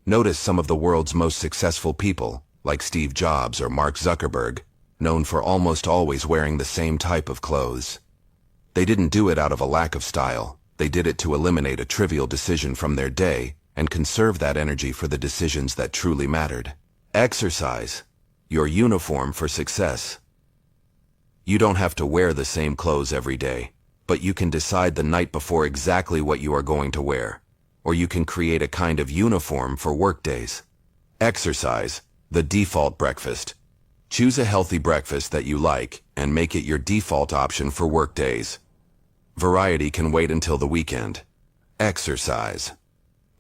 Notice some of the world's most successful people, like Steve Jobs or Mark Zuckerberg, known for almost always wearing the same type of clothes. They didn't do it out of a lack of style. They did it to eliminate a trivial decision from their day and conserve that energy for the decisions that truly mattered. Exercise, your uniform for success. You don't have to wear the same clothes every day, but you can decide the night before exactly what you are going to wear, or you can create a kind of uniform for work days. Exercise, the default breakfast. Choose a healthy breakfast that you like and make it your default option for work days. Variety can wait until the weekend. Exercise.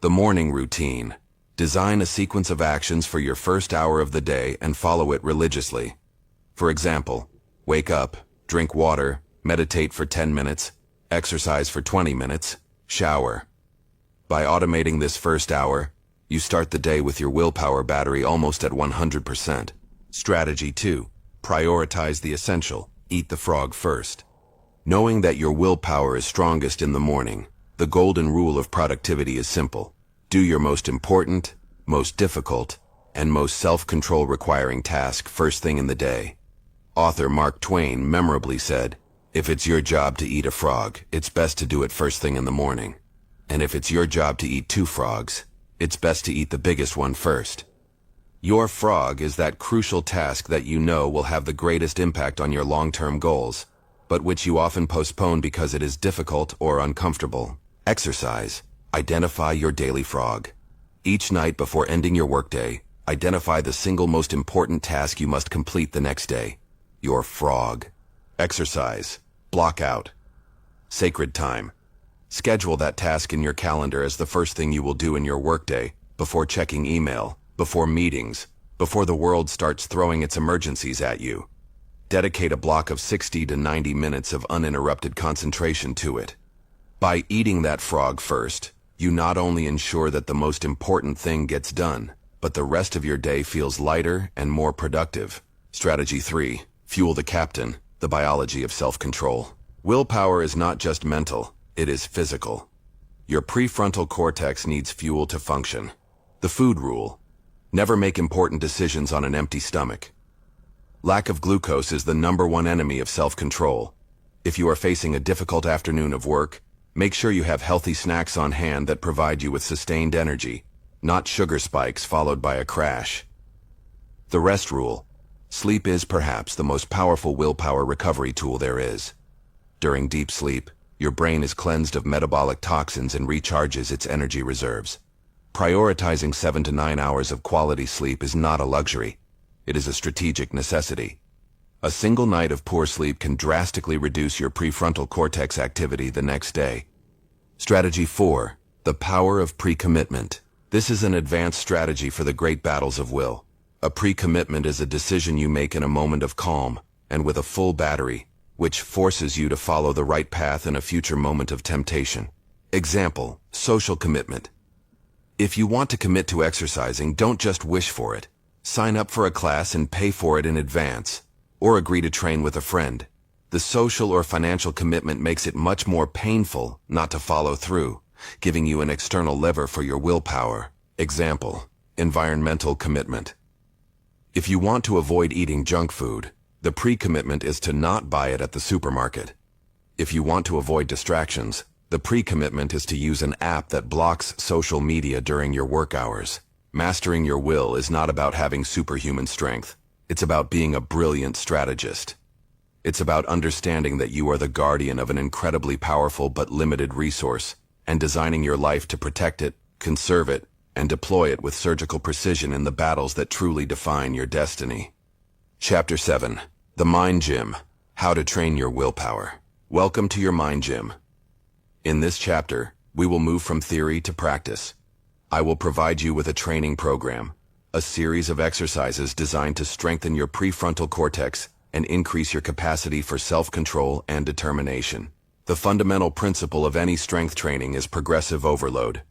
The morning routine. Design a sequence of actions for your first hour of the day and follow it religiously. For example, wake up, drink water, meditate for 10 minutes, exercise for 20 minutes, shower. By automating this first hour, you start the day with your willpower battery almost at 100%. Strategy 2. Prioritize the essential. Eat the frog first. Knowing that your willpower is strongest in the morning, the golden rule of productivity is simple. Do your most important, most difficult, and most self-control requiring task first thing in the day. Author Mark Twain memorably said, "If it's your job to eat a frog, it's best to do it first thing in the morning. And if it's your job to eat 2 frogs, it's best to eat the biggest one first." Your frog is that crucial task that you know will have the greatest impact on your long-term goals, but which you often postpone because it is difficult or uncomfortable. Exercise, Identify your daily frog. Each night before ending your workday, identify the single most important task you must complete the next day. Your frog. Exercise. Block out. Sacred time. Schedule that task in your calendar as the first thing you will do in your workday, before checking email, before meetings, before the world starts throwing its emergencies at you. Dedicate a block of 60 to 90 minutes of uninterrupted concentration to it. By eating that frog first, you not only ensure that the most important thing gets done, but the rest of your day feels lighter and more productive. Strategy 3. Fuel the captain, the biology of self-control. Willpower is not just mental, it is physical. Your prefrontal cortex needs fuel to function. The food rule. Never make important decisions on an empty stomach. Lack of glucose is the #1 enemy of self-control. If you are facing a difficult afternoon of work, make sure you have healthy snacks on hand that provide you with sustained energy, not sugar spikes followed by a crash. The rest rule. Sleep is perhaps the most powerful willpower recovery tool there is. During deep sleep, your brain is cleansed of metabolic toxins and recharges its energy reserves. Prioritizing 7 to 9 hours of quality sleep is not a luxury. It is a strategic necessity. A single night of poor sleep can drastically reduce your prefrontal cortex activity the next day. Strategy 4. The power of pre-commitment. This is an advanced strategy for the great battles of will. A pre-commitment is a decision you make in a moment of calm and with a full battery, which forces you to follow the right path in a future moment of temptation. Example, social commitment. If you want to commit to exercising, don't just wish for it. Sign up for a class and pay for it in advance, or agree to train with a friend. The social or financial commitment makes it much more painful not to follow through, giving you an external lever for your willpower. Example, environmental commitment. If you want to avoid eating junk food, the pre-commitment is to not buy it at the supermarket. If you want to avoid distractions, the pre-commitment is to use an app that blocks social media during your work hours. Mastering your will is not about having superhuman strength. It's about being a brilliant strategist. It's about understanding that you are the guardian of an incredibly powerful but limited resource, and designing your life to protect it, conserve it, and deploy it with surgical precision in the battles that truly define your destiny. Chapter 7. The Mind Gym. How to Train Your Willpower. Welcome to your Mind Gym. In this chapter, we will move from theory to practice. I will provide you with a training program, a series of exercises designed to strengthen your prefrontal cortex and increase your capacity for self-control and determination. The fundamental principle of any strength training is progressive overload.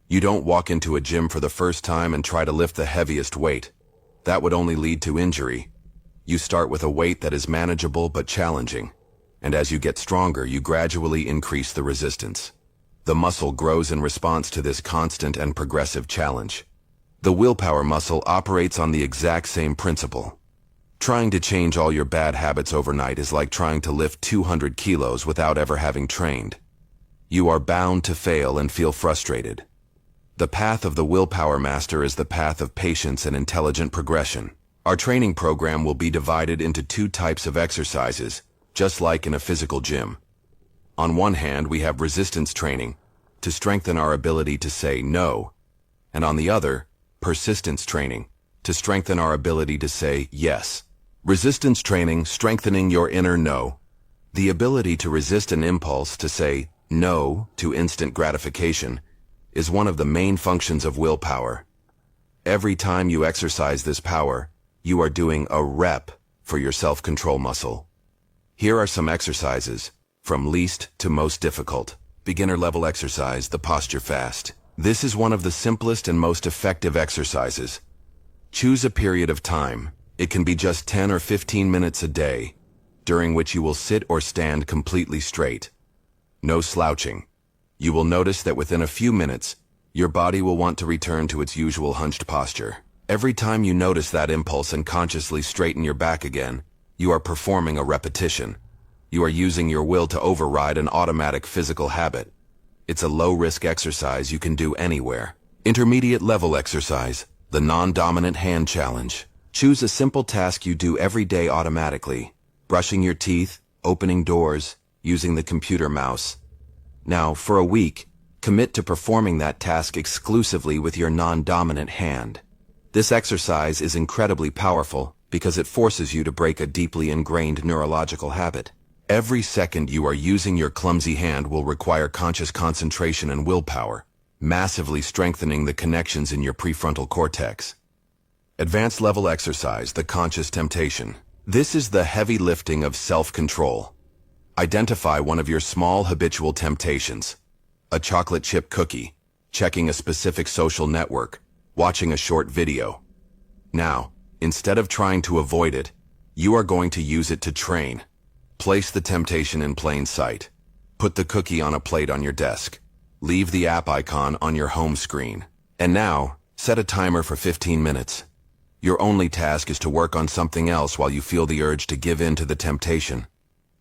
You don't walk into a gym for the first time and try to lift the heaviest weight. That would only lead to injury. You start with a weight that is manageable but challenging, and as you get stronger, you gradually increase the resistance. The muscle grows in response to this constant and progressive challenge. The willpower muscle operates on the exact same principle. Trying to change all your bad habits overnight is like trying to lift 200 kilos without ever having trained. You are bound to fail and feel frustrated. The path of the willpower master is the path of patience and intelligent progression. Our training program will be divided into 2 types of exercises, just like in a physical gym. On one hand, we have resistance training, to strengthen our ability to say no, and on the other, persistence training, to strengthen our ability to say yes. Resistance training, strengthening your inner no. The ability to resist an impulse to say no to instant gratification is one of the main functions of willpower. Every time you exercise this power, you are doing a rep for your self-control muscle. Here are some exercises, from least to most difficult. Beginner level exercise, the posture fast. This is one of the simplest and most effective exercises. Choose a period of time. It can be just 10 or 15 minutes a day, during which you will sit or stand completely straight. No slouching. You will notice that within a few minutes, your body will want to return to its usual hunched posture. Every time you notice that impulse and consciously straighten your back again, you are performing a repetition. You are using your will to override an automatic physical habit. It's a low-risk exercise you can do anywhere. Intermediate level exercise, the non-dominant hand challenge. Choose a simple task you do every day automatically. Brushing your teeth, opening doors, using the computer mouse. Now, for a week, Commit to performing that task exclusively with your non-dominant hand. This exercise is incredibly powerful because it forces you to break a deeply ingrained neurological habit. Every second you are using your clumsy hand will require conscious concentration and willpower, massively strengthening the connections in your prefrontal cortex. Advanced level exercise, the conscious temptation. This is the heavy lifting of self-control. Identify one of your small habitual temptations. A chocolate chip cookie, checking a specific social network, watching a short video. Now, instead of trying to avoid it, you are going to use it to train. Place the temptation in plain sight. Put the cookie on a plate on your desk. Leave the app icon on your home screen. And now, set a timer for 15 minutes. Your only task is to work on something else while you feel the urge to give in to the temptation.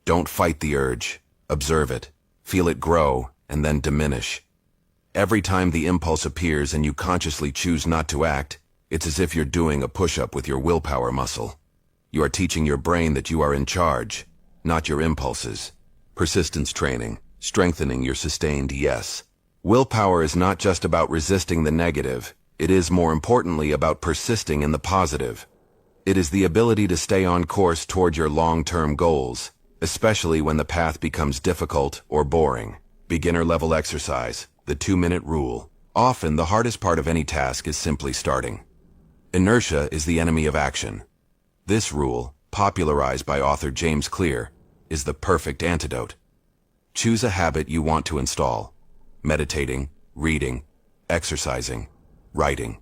Don't fight the urge. Observe it. Feel it grow and then diminish. Every time the impulse appears and you consciously choose not to act, it's as if you're doing a push-up with your willpower muscle. You are teaching your brain that you are in charge, not your impulses. Persistence training, strengthening your sustained yes. Willpower is not just about resisting the negative, it is more importantly about persisting in the positive. It is the ability to stay on course toward your long-term goals, especially when the path becomes difficult or boring. Beginner-level exercise, the 2-minute rule. Often the hardest part of any task is simply starting. Inertia is the enemy of action. This rule, popularized by author James Clear, is the perfect antidote. Choose a habit you want to install. Meditating, reading, exercising, writing.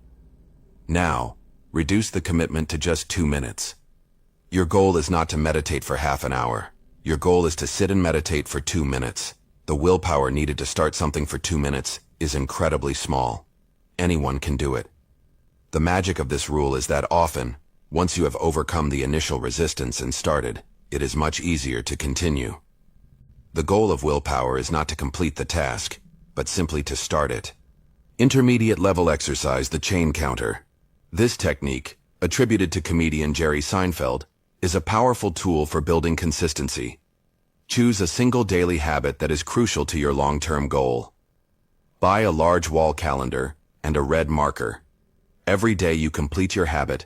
Now, reduce the commitment to just 2 minutes. Your goal is not to meditate for half an hour. Your goal is to sit and meditate for 2 minutes. The willpower needed to start something for 2 minutes is incredibly small. Anyone can do it. The magic of this rule is that often, once you have overcome the initial resistance and started, it is much easier to continue. The goal of willpower is not to complete the task, but simply to start it. Intermediate level exercise, the chain counter. This technique, attributed to comedian Jerry Seinfeld, is a powerful tool for building consistency. Choose a single daily habit that is crucial to your long-term goal. Buy a large wall calendar and a red marker. Every day you complete your habit,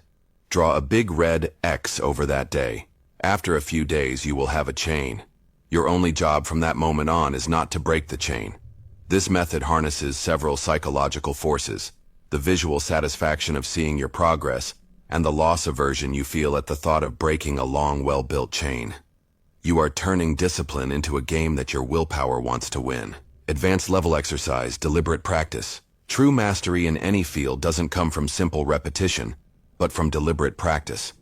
draw a big red X over that day. After a few days, you will have a chain. Your only job from that moment on is not to break the chain. This method harnesses several psychological forces: the visual satisfaction of seeing your progress, and the loss aversion you feel at the thought of breaking a long, well-built chain. You are turning discipline into a game that your willpower wants to win. Advanced level exercise, deliberate practice. True mastery in any field doesn't come from simple repetition, but from deliberate practice.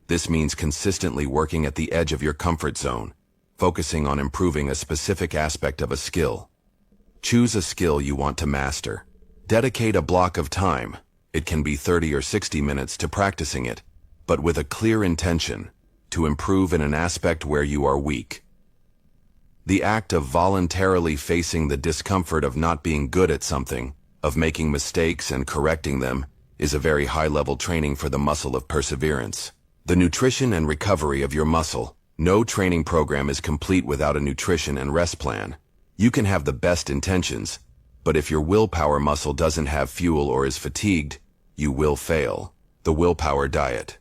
This means consistently working at the edge of your comfort zone, focusing on improving a specific aspect of a skill. Choose a skill you want to master. Dedicate a block of time. It can be 30 or 60 minutes to practicing it, but with a clear intention to improve in an aspect where you are weak. The act of voluntarily facing the discomfort of not being good at something, of making mistakes and correcting them, is a very high-level training for the muscle of perseverance. The nutrition and recovery of your muscle. No training program is complete without a nutrition and rest plan. You can have the best intentions, but if your willpower muscle doesn't have fuel or is fatigued, you will fail. The willpower diet.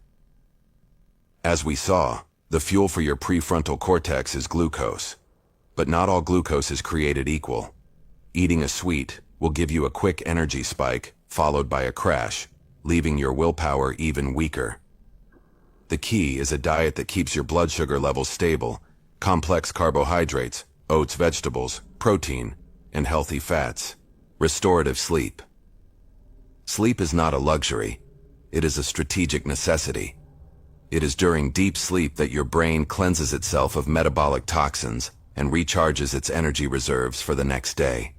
As we saw, the fuel for your prefrontal cortex is glucose. But not all glucose is created equal. Eating a sweet will give you a quick energy spike, followed by a crash, leaving your willpower even weaker. The key is a diet that keeps your blood sugar levels stable, complex carbohydrates, oats, vegetables, protein, and healthy fats. Restorative sleep. Sleep is not a luxury. It is a strategic necessity. It is during deep sleep that your brain cleanses itself of metabolic toxins and recharges its energy reserves for the next day.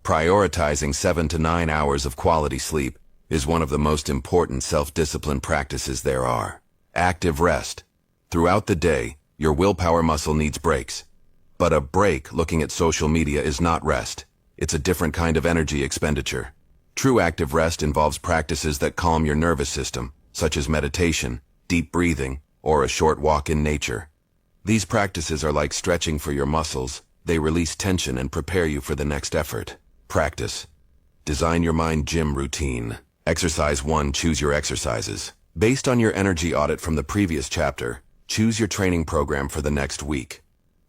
Prioritizing 7 to 9 hours of quality sleep is one of the most important self-discipline practices there are. Active rest. Throughout the day, your willpower muscle needs breaks. But a break looking at social media is not rest. It's a different kind of energy expenditure. True active rest involves practices that calm your nervous system, such as meditation, deep breathing, or a short walk in nature. These practices are like stretching for your muscles. They release tension and prepare you for the next effort. Practice. Design your mind gym routine. Exercise 1. Choose your exercises. Based on your energy audit from the previous chapter, choose your training program for the next week.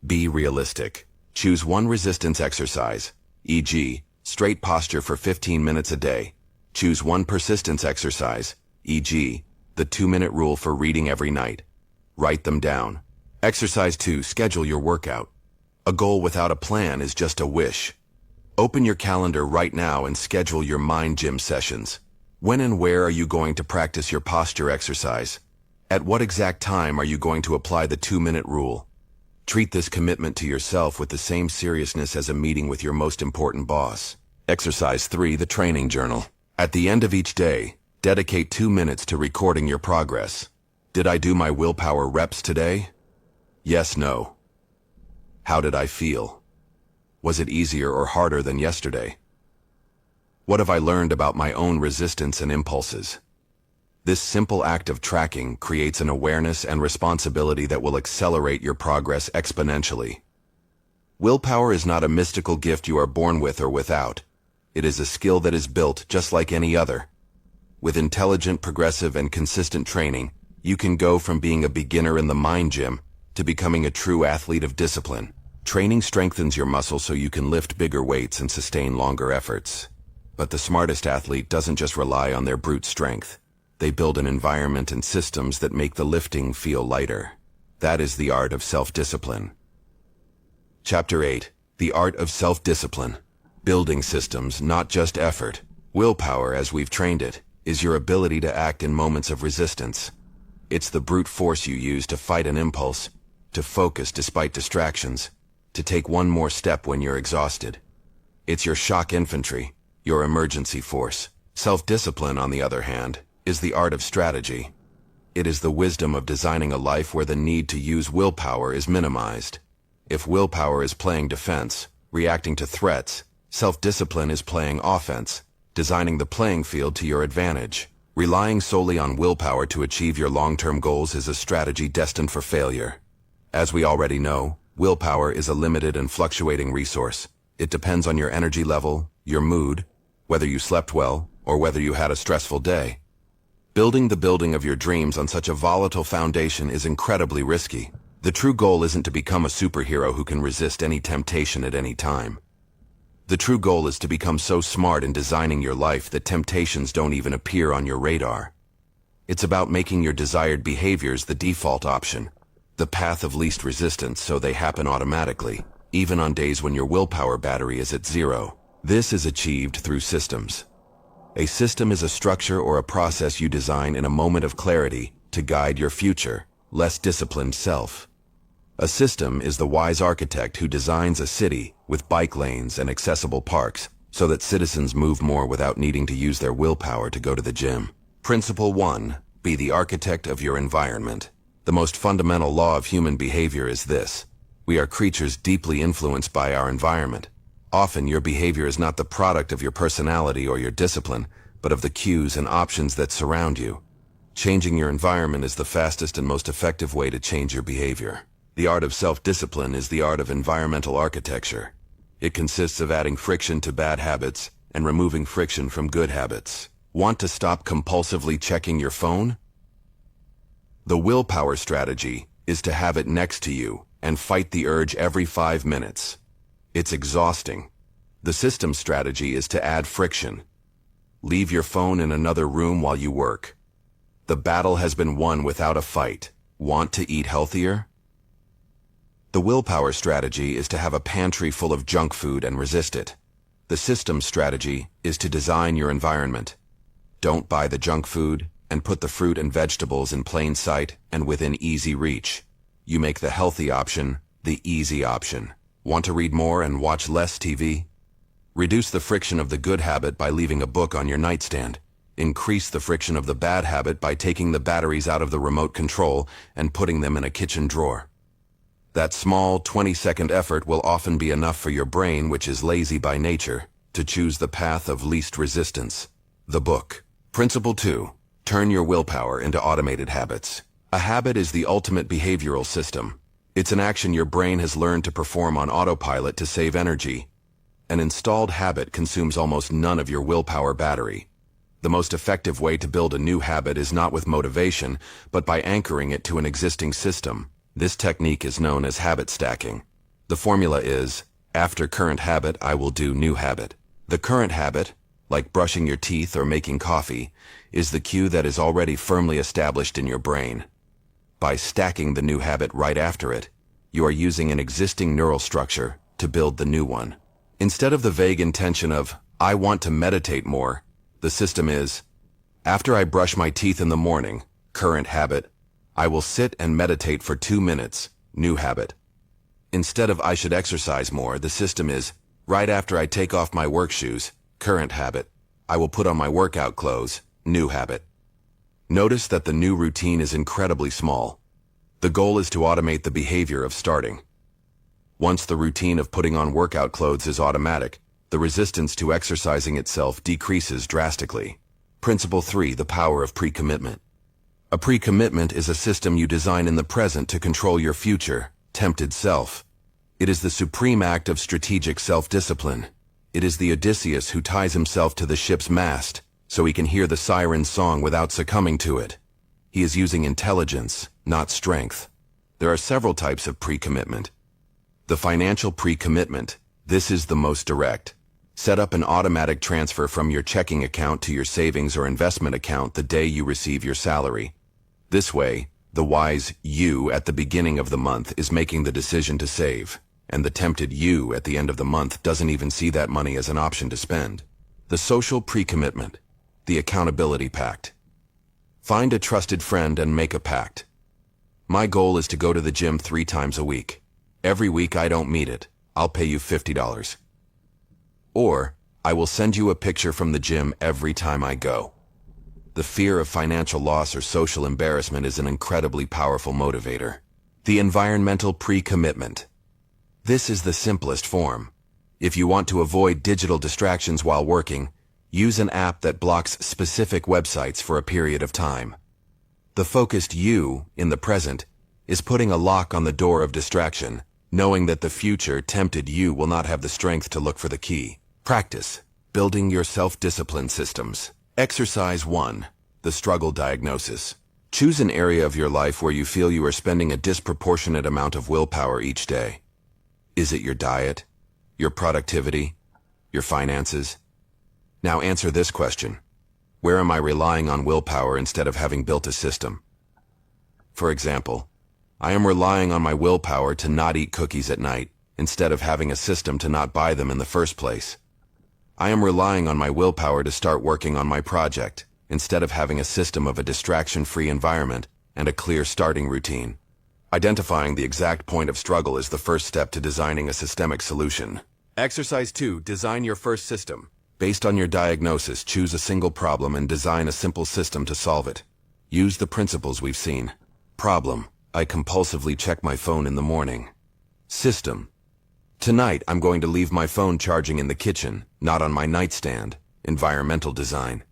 Be realistic. Choose one resistance exercise, e.g., straight posture for 15 minutes a day. Choose one persistence exercise, e.g., the 2-minute rule for reading every night. Write them down. Exercise 2. Schedule your workout. A goal without a plan is just a wish. Open your calendar right now and schedule your mind gym sessions. When and where are you going to practice your posture exercise? At what exact time are you going to apply the 2-minute rule? Treat this commitment to yourself with the same seriousness as a meeting with your most important boss. Exercise 3. The training journal. At the end of each day, dedicate 2 minutes to recording your progress. Did I do my willpower reps today? Yes, no. How did I feel? Was it easier or harder than yesterday? What have I learned about my own resistance and impulses? This simple act of tracking creates an awareness and responsibility that will accelerate your progress exponentially. Willpower is not a mystical gift you are born with or without. It is a skill that is built just like any other. With intelligent, progressive, and consistent training, you can go from being a beginner in the mind gym to becoming a true athlete of discipline. Training strengthens your muscles so you can lift bigger weights and sustain longer efforts. But the smartest athlete doesn't just rely on their brute strength. They build an environment and systems that make the lifting feel lighter. That is the art of self-discipline. Chapter 8. The Art of Self-Discipline. Building systems, not just effort. Willpower, as we've trained it, is your ability to act in moments of resistance. It's the brute force you use to fight an impulse, to focus despite distractions, to take one more step when you're exhausted. It's your shock infantry, your emergency force. Self-discipline, on the other hand, is the art of strategy. It is the wisdom of designing a life where the need to use willpower is minimized. If willpower is playing defense, reacting to threats, self-discipline is playing offense, designing the playing field to your advantage. Relying solely on willpower to achieve your long-term goals is a strategy destined for failure. As we already know, willpower is a limited and fluctuating resource. It depends on your energy level, your mood, whether you slept well, or whether you had a stressful day. Building the building of your dreams on such a volatile foundation is incredibly risky. The true goal isn't to become a superhero who can resist any temptation at any time. The true goal is to become so smart in designing your life that temptations don't even appear on your radar. It's about making your desired behaviors the default option, the path of least resistance, so they happen automatically, even on days when your willpower battery is at zero. This is achieved through systems. A system is a structure or a process you design in a moment of clarity to guide your future, less disciplined self. A system is the wise architect who designs a city with bike lanes and accessible parks so that citizens move more without needing to use their willpower to go to the gym. Principle 1. Be the architect of your environment. The most fundamental law of human behavior is this. We are creatures deeply influenced by our environment. Often your behavior is not the product of your personality or your discipline, but of the cues and options that surround you. Changing your environment is the fastest and most effective way to change your behavior. The art of self-discipline is the art of environmental architecture. It consists of adding friction to bad habits and removing friction from good habits. Want to stop compulsively checking your phone? The willpower strategy is to have it next to you and fight the urge every 5 minutes. It's exhausting. The system strategy is to add friction. Leave your phone in another room while you work. The battle has been won without a fight. Want to eat healthier? The willpower strategy is to have a pantry full of junk food and resist it. The system strategy is to design your environment. Don't buy the junk food and put the fruit and vegetables in plain sight and within easy reach. You make the healthy option the easy option. Want to read more and watch less TV? Reduce the friction of the good habit by leaving a book on your nightstand. Increase the friction of the bad habit by taking the batteries out of the remote control and putting them in a kitchen drawer. That small 20-second effort will often be enough for your brain, which is lazy by nature, to choose the path of least resistance. The book. Principle 2. Turn your willpower into automated habits. A habit is the ultimate behavioral system. It's an action your brain has learned to perform on autopilot to save energy. An installed habit consumes almost none of your willpower battery. The most effective way to build a new habit is not with motivation, but by anchoring it to an existing system. This technique is known as habit stacking. The formula is, after current habit, I will do new habit. The current habit, like brushing your teeth or making coffee, is the cue that is already firmly established in your brain. By stacking the new habit right after it, you are using an existing neural structure to build the new one. Instead of the vague intention of, I want to meditate more, the system is, after I brush my teeth in the morning, current habit, I will sit and meditate for 2 minutes, new habit. Instead of I should exercise more, the system is, right after I take off my work shoes, current habit, I will put on my workout clothes, new habit. Notice that the new routine is incredibly small. The goal is to automate the behavior of starting. Once the routine of putting on workout clothes is automatic, the resistance to exercising itself decreases drastically. Principle 3, the power of pre-commitment. A pre-commitment is a system you design in the present to control your future, tempted self. It is the supreme act of strategic self-discipline. It is the Odysseus who ties himself to the ship's mast, so he can hear the siren's song without succumbing to it. He is using intelligence, not strength. There are several types of pre-commitment. The financial pre-commitment, this is the most direct. Set up an automatic transfer from your checking account to your savings or investment account the day you receive your salary. This way, the wise you at the beginning of the month is making the decision to save, and the tempted you at the end of the month doesn't even see that money as an option to spend. The social pre-commitment, the accountability pact. Find a trusted friend and make a pact. My goal is to go to the gym 3 times a week. Every week I don't meet it, I'll pay you $50. Or, I will send you a picture from the gym every time I go. The fear of financial loss or social embarrassment is an incredibly powerful motivator. The environmental pre-commitment. This is the simplest form. If you want to avoid digital distractions while working, use an app that blocks specific websites for a period of time. The focused you, in the present, is putting a lock on the door of distraction, knowing that the future tempted you will not have the strength to look for the key. Practice. Building your self-discipline systems. Exercise 1. The struggle diagnosis. Choose an area of your life where you feel you are spending a disproportionate amount of willpower each day. Is it your diet, your productivity, your finances? Now answer this question. Where am I relying on willpower instead of having built a system? For example, I am relying on my willpower to not eat cookies at night instead of having a system to not buy them in the first place. I am relying on my willpower to start working on my project instead of having a system of a distraction-free environment and a clear starting routine. Identifying the exact point of struggle is the first step to designing a systemic solution. Exercise 2. Design your first system. Based on your diagnosis, choose a single problem and design a simple system to solve it. Use the principles we've seen. Problem. I compulsively check my phone in the morning. System. Tonight, I'm going to leave my phone charging in the kitchen, not on my nightstand. Environmental design.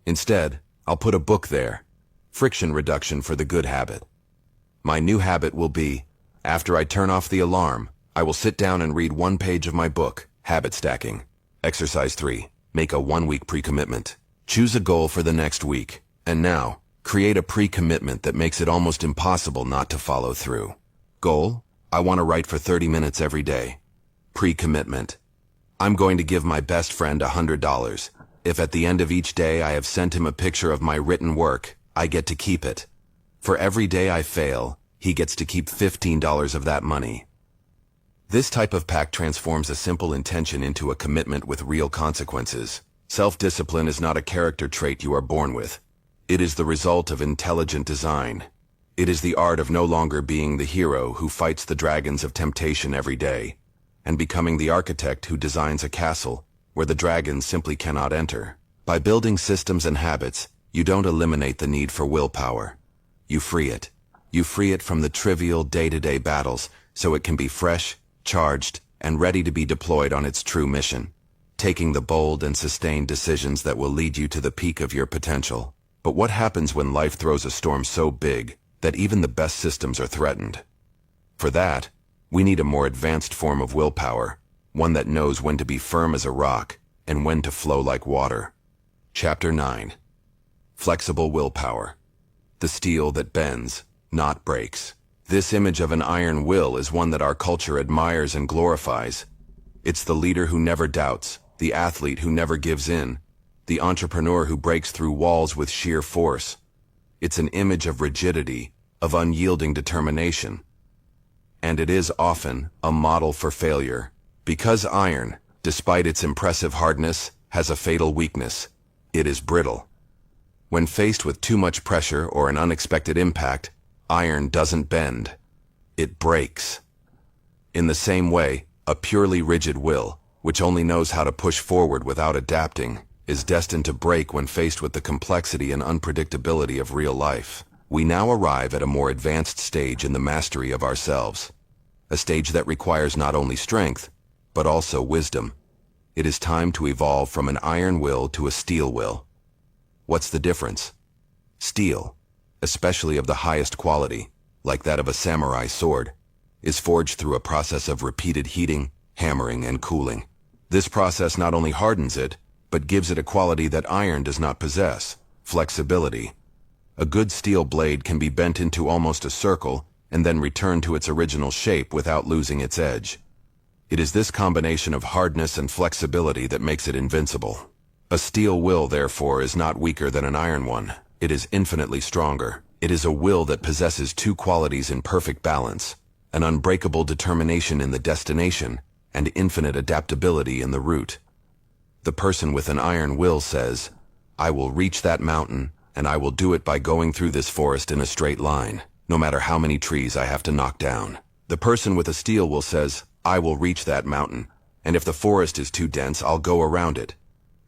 Instead, I'll put a book there. Friction reduction for the good habit. My new habit will be, after I turn off the alarm, I will sit down and read 1 page of my book, Habit Stacking. Exercise 3. Make a 1-week pre-commitment. Choose a goal for the next week. And now, create a pre-commitment that makes it almost impossible not to follow through. Goal? I want to write for 30 minutes every day. Pre-commitment. I'm going to give my best friend $100. If at the end of each day I have sent him a picture of my written work, I get to keep it. For every day I fail, he gets to keep $15 of that money. This type of pact transforms a simple intention into a commitment with real consequences. Self-discipline is not a character trait you are born with. It is the result of intelligent design. It is the art of no longer being the hero who fights the dragons of temptation every day, and becoming the architect who designs a castle where the dragons simply cannot enter. By building systems and habits, you don't eliminate the need for willpower. You free it. You free it from the trivial day-to-day battles so it can be fresh, charged, and ready to be deployed on its true mission, taking the bold and sustained decisions that will lead you to the peak of your potential. But what happens when life throws a storm so big that even the best systems are threatened? For that, we need a more advanced form of willpower, one that knows when to be firm as a rock and when to flow like water. Chapter 9. Flexible willpower. The steel that bends, not breaks. This image of an iron will is one that our culture admires and glorifies. It's the leader who never doubts, the athlete who never gives in, the entrepreneur who breaks through walls with sheer force. It's an image of rigidity, of unyielding determination. And it is often a model for failure. Because iron, despite its impressive hardness, has a fatal weakness. It is brittle. When faced with too much pressure or an unexpected impact, iron doesn't bend. It breaks. In the same way, a purely rigid will, which only knows how to push forward without adapting, is destined to break when faced with the complexity and unpredictability of real life. We now arrive at a more advanced stage in the mastery of ourselves. A stage that requires not only strength, but also wisdom. It is time to evolve from an iron will to a steel will. What's the difference? Steel, especially of the highest quality, like that of a samurai sword, is forged through a process of repeated heating, hammering, and cooling. This process not only hardens it, but gives it a quality that iron does not possess: flexibility. A good steel blade can be bent into almost a circle and then returned to its original shape without losing its edge. It is this combination of hardness and flexibility that makes it invincible. A steel will, therefore, is not weaker than an iron one. It is infinitely stronger. It is a will that possesses two qualities in perfect balance: an unbreakable determination in the destination and infinite adaptability in the route. The person with an iron will says, "I will reach that mountain, and I will do it by going through this forest in a straight line, no matter how many trees I have to knock down." The person with a steel will says, "I will reach that mountain, and if the forest is too dense, I'll go around it.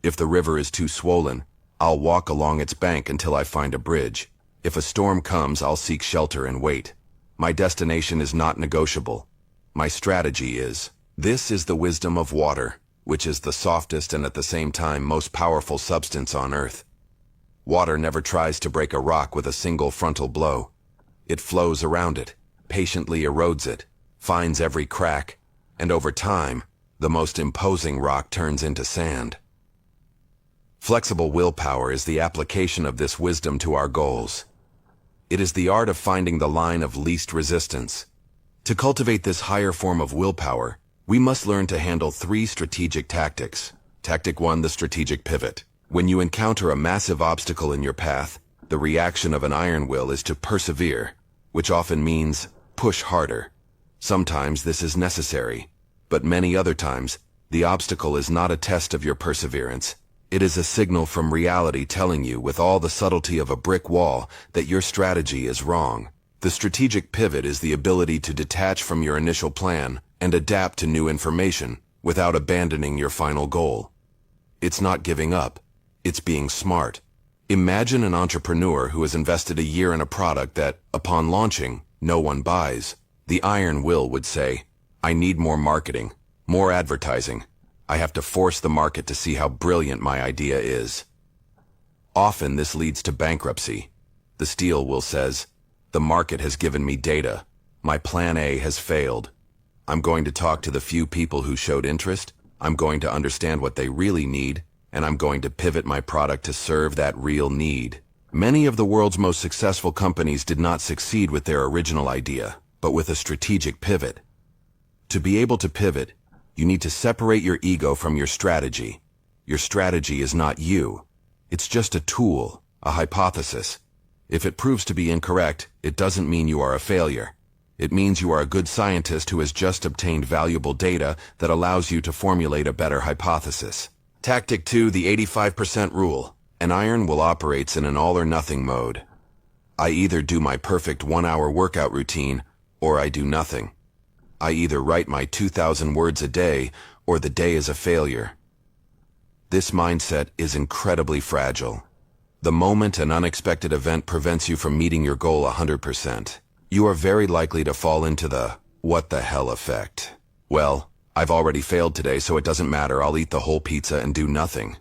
If the river is too swollen, I'll walk along its bank until I find a bridge. If a storm comes, I'll seek shelter and wait. My destination is not negotiable. My strategy is." This is the wisdom of water, which is the softest and at the same time most powerful substance on earth. Water never tries to break a rock with a single frontal blow. It flows around it, patiently erodes it, finds every crack, and over time, the most imposing rock turns into sand. Flexible willpower is the application of this wisdom to our goals. It is the art of finding the line of least resistance. To cultivate this higher form of willpower, we must learn to handle 3 strategic tactics. Tactic 1, the strategic pivot. When you encounter a massive obstacle in your path, the reaction of an iron will is to persevere, which often means push harder. Sometimes this is necessary, but many other times, the obstacle is not a test of your perseverance. It is a signal from reality telling you with all the subtlety of a brick wall that your strategy is wrong. The strategic pivot is the ability to detach from your initial plan and adapt to new information without abandoning your final goal. It's not giving up. It's being smart. Imagine an entrepreneur who has invested a year in a product that, upon launching, no one buys. The iron will would say, "I need more marketing, more advertising. I have to force the market to see how brilliant my idea is." Often this leads to bankruptcy. The steel will says, "The market has given me data. My plan A has failed. I'm going to talk to the few people who showed interest. I'm going to understand what they really need, and I'm going to pivot my product to serve that real need." Many of the world's most successful companies did not succeed with their original idea, but with a strategic pivot. To be able to pivot, you need to separate your ego from your strategy. Your strategy is not you. It's just a tool, a hypothesis. If it proves to be incorrect, it doesn't mean you are a failure. It means you are a good scientist who has just obtained valuable data that allows you to formulate a better hypothesis. Tactic 2, the 85% rule. An iron will operates in an all-or-nothing mode. I either do my perfect 1-hour workout routine, or I do nothing. I either write my 2,000 words a day, or the day is a failure. This mindset is incredibly fragile. The moment an unexpected event prevents you from meeting your goal 100%, you are very likely to fall into the "what the hell" effect. Well, I've already failed today, so it doesn't matter. I'll eat the whole pizza and do nothing.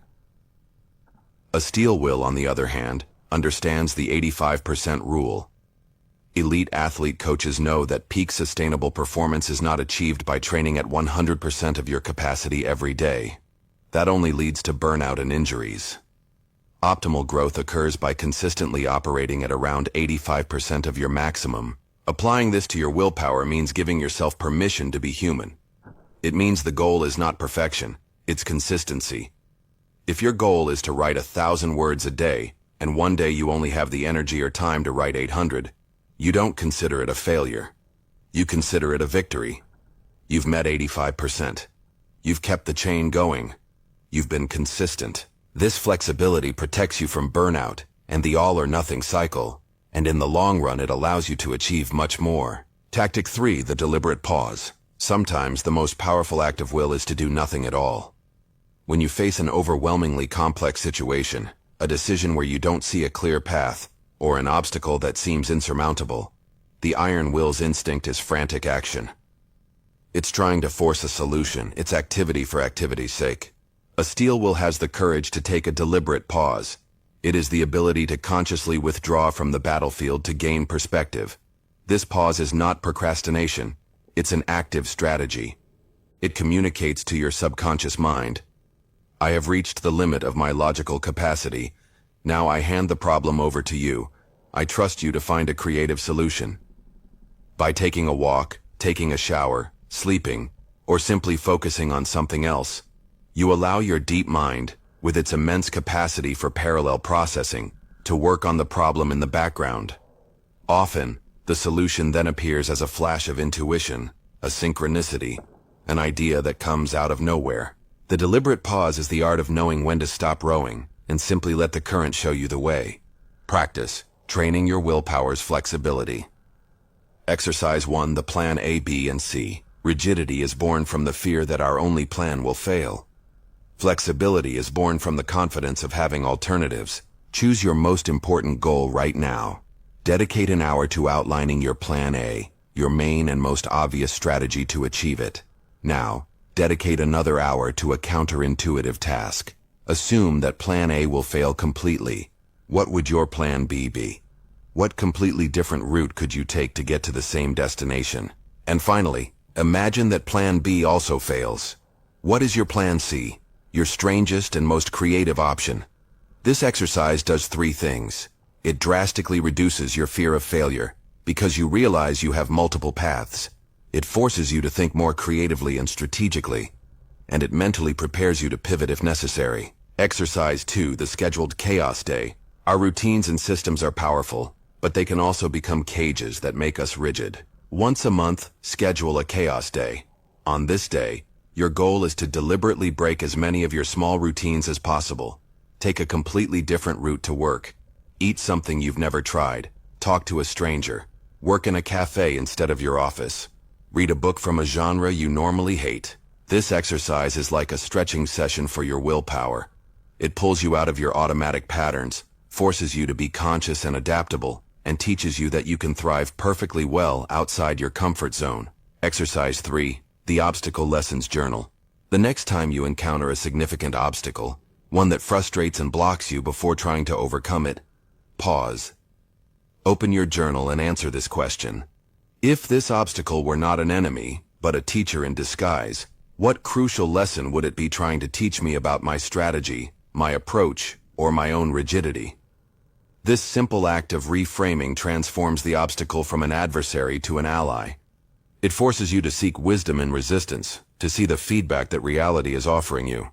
A steel will, on the other hand, understands the 85% rule. Elite athlete coaches know that peak sustainable performance is not achieved by training at 100% of your capacity every day. That only leads to burnout and injuries. Optimal growth occurs by consistently operating at around 85% of your maximum. Applying this to your willpower means giving yourself permission to be human. It means the goal is not perfection, it's consistency. If your goal is to write 1,000 words a day, and one day you only have the energy or time to write 800, you don't consider it a failure. You consider it a victory. You've met 85%. You've kept the chain going. You've been consistent. This flexibility protects you from burnout and the all-or-nothing cycle, and in the long run it allows you to achieve much more. Tactic 3, the deliberate pause. Sometimes the most powerful act of will is to do nothing at all. When you face an overwhelmingly complex situation, a decision where you don't see a clear path, or an obstacle that seems insurmountable, the iron will's instinct is frantic action. It's trying to force a solution, it's activity for activity's sake. A steel will has the courage to take a deliberate pause. It is the ability to consciously withdraw from the battlefield to gain perspective. This pause is not procrastination, it's an active strategy. It communicates to your subconscious mind, I have reached the limit of my logical capacity. Now I hand the problem over to you. I trust you to find a creative solution. By taking a walk, taking a shower, sleeping, or simply focusing on something else, you allow your deep mind, with its immense capacity for parallel processing, to work on the problem in the background. Often, the solution then appears as a flash of intuition, a synchronicity, an idea that comes out of nowhere. The deliberate pause is the art of knowing when to stop rowing and simply let the current show you the way. Practice, training your willpower's flexibility. Exercise 1, the plan A, B, and C. Rigidity is born from the fear that our only plan will fail. Flexibility is born from the confidence of having alternatives. Choose your most important goal right now. Dedicate an hour to outlining your plan A, your main and most obvious strategy to achieve it. Now, dedicate another hour to a counterintuitive task. Assume that plan A will fail completely. What would your plan B be? What completely different route could you take to get to the same destination? And finally, imagine that plan B also fails. What is your plan C? Your strangest and most creative option. This exercise does 3 things. It drastically reduces your fear of failure, because you realize you have multiple paths. It forces you to think more creatively and strategically, and it mentally prepares you to pivot if necessary. Exercise 2, the scheduled chaos day. Our routines and systems are powerful, but they can also become cages that make us rigid. Once a month, schedule a chaos day. On this day, your goal is to deliberately break as many of your small routines as possible. Take a completely different route to work. Eat something you've never tried. Talk to a stranger. Work in a cafe instead of your office. Read a book from a genre you normally hate. This exercise is like a stretching session for your willpower. It pulls you out of your automatic patterns, forces you to be conscious and adaptable, and teaches you that you can thrive perfectly well outside your comfort zone. Exercise 3, the obstacle lessons journal. The next time you encounter a significant obstacle, one that frustrates and blocks you before trying to overcome it, pause. Open your journal and answer this question. If this obstacle were not an enemy, but a teacher in disguise, what crucial lesson would it be trying to teach me about my strategy, my approach, or my own rigidity? This simple act of reframing transforms the obstacle from an adversary to an ally. It forces you to seek wisdom in resistance, to see the feedback that reality is offering you.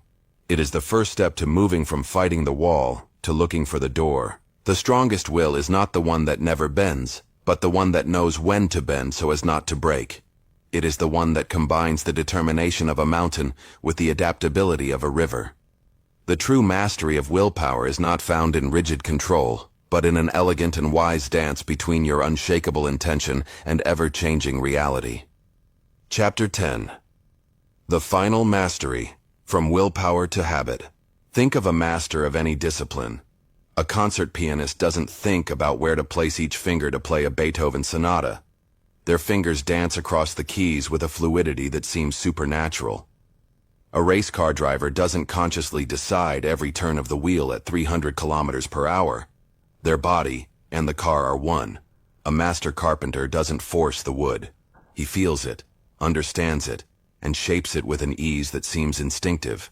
It is the first step to moving from fighting the wall to looking for the door. The strongest will is not the one that never bends, but the one that knows when to bend so as not to break. It is the one that combines the determination of a mountain with the adaptability of a river. The true mastery of willpower is not found in rigid control, but in an elegant and wise dance between your unshakable intention and ever-changing reality. Chapter 10. The Final Mastery, From Willpower to Habit. Think of a master of any discipline. A concert pianist doesn't think about where to place each finger to play a Beethoven sonata. Their fingers dance across the keys with a fluidity that seems supernatural. A race car driver doesn't consciously decide every turn of the wheel at 300 kilometers per hour. Their body and the car are one, A master carpenter doesn't force the wood. He feels it, understands it, and shapes it with an ease that seems instinctive.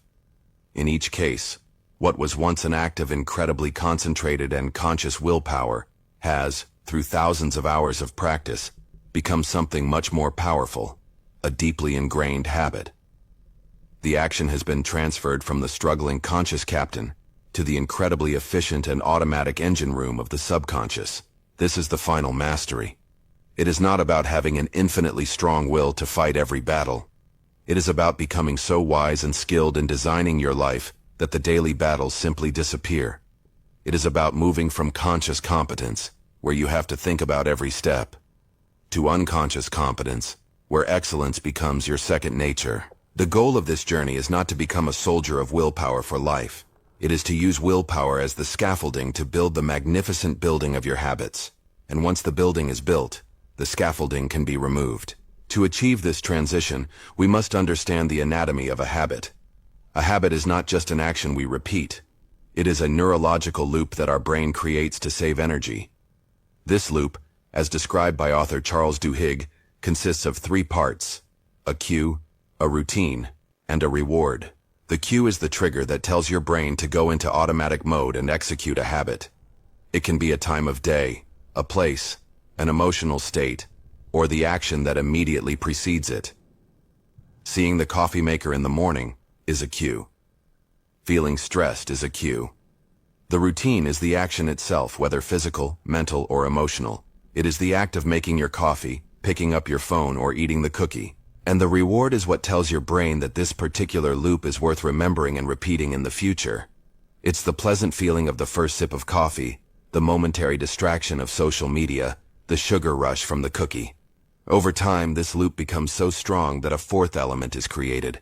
In each case, what was once an act of incredibly concentrated and conscious willpower has, through thousands of hours of practice, become something much more powerful, a deeply ingrained habit. The action has been transferred from the struggling conscious captain to the incredibly efficient and automatic engine room of the subconscious. This is the final mastery. It is not about having an infinitely strong will to fight every battle. It is about becoming so wise and skilled in designing your life that the daily battles simply disappear. It is about moving from conscious competence, where you have to think about every step, to unconscious competence, where excellence becomes your second nature. The goal of this journey is not to become a soldier of willpower for life. It is to use willpower as the scaffolding to build the magnificent building of your habits. And once the building is built, the scaffolding can be removed. To achieve this transition, we must understand the anatomy of a habit. A habit is not just an action we repeat. It is a neurological loop that our brain creates to save energy. This loop, as described by author Charles Duhigg, consists of three parts: a cue, a routine, and a reward. The cue is the trigger that tells your brain to go into automatic mode and execute a habit. It can be a time of day, a place, an emotional state, or the action that immediately precedes it. Seeing the coffee maker in the morning is a cue. Feeling stressed is a cue. The routine is the action itself, whether physical, mental, or emotional. It is the act of making your coffee, picking up your phone, or eating the cookie. And the reward is what tells your brain that this particular loop is worth remembering and repeating in the future. It's the pleasant feeling of the first sip of coffee, the momentary distraction of social media, the sugar rush from the cookie. Over time, this loop becomes so strong that a fourth element is created: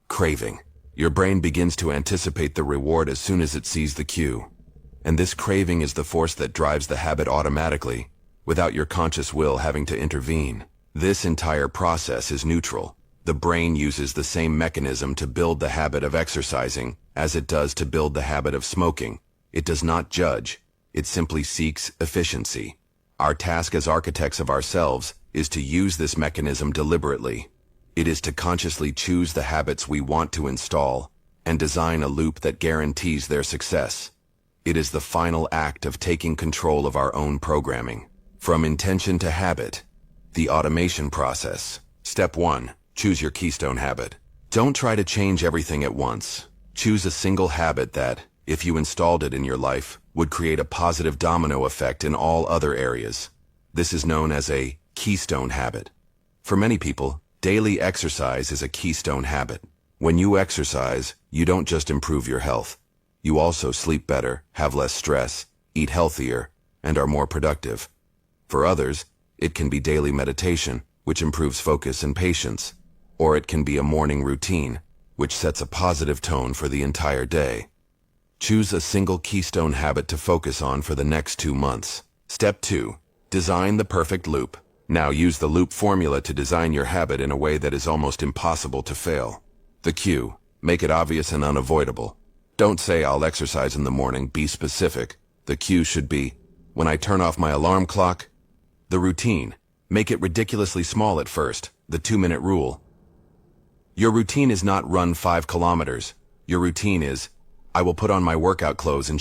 craving. Your brain begins to anticipate the reward as soon as it sees the cue. And this craving is the force that drives the habit automatically, without your conscious will having to intervene. This entire process is neutral. The brain uses the same mechanism to build the habit of exercising as it does to build the habit of smoking. It does not judge. It simply seeks efficiency. Our task as architects of ourselves is to use this mechanism deliberately. It is to consciously choose the habits we want to install and design a loop that guarantees their success. It is the final act of taking control of our own programming. From intention to habit, the automation process. Step 1. Choose your keystone habit. Don't try to change everything at once. Choose a single habit that, if you installed it in your life, would create a positive domino effect in all other areas. This is known as a keystone habit. For many people, daily exercise is a keystone habit. When you exercise, you don't just improve your health. You also sleep better, have less stress, eat healthier, and are more productive. For others, it can be daily meditation, which improves focus and patience, or it can be a morning routine, which sets a positive tone for the entire day. Choose a single keystone habit to focus on for the next 2 months. Step 2. Design the perfect loop. Now use the loop formula to design your habit in a way that is almost impossible to fail. The cue. Make it obvious and unavoidable. Don't say, "I'll exercise in the morning." Be specific. The cue should be, "When I turn off my alarm clock." The routine. Make it ridiculously small at first. The 2-minute rule. Your routine is not run 5 kilometers. Your routine is, "I will put on my workout clothes and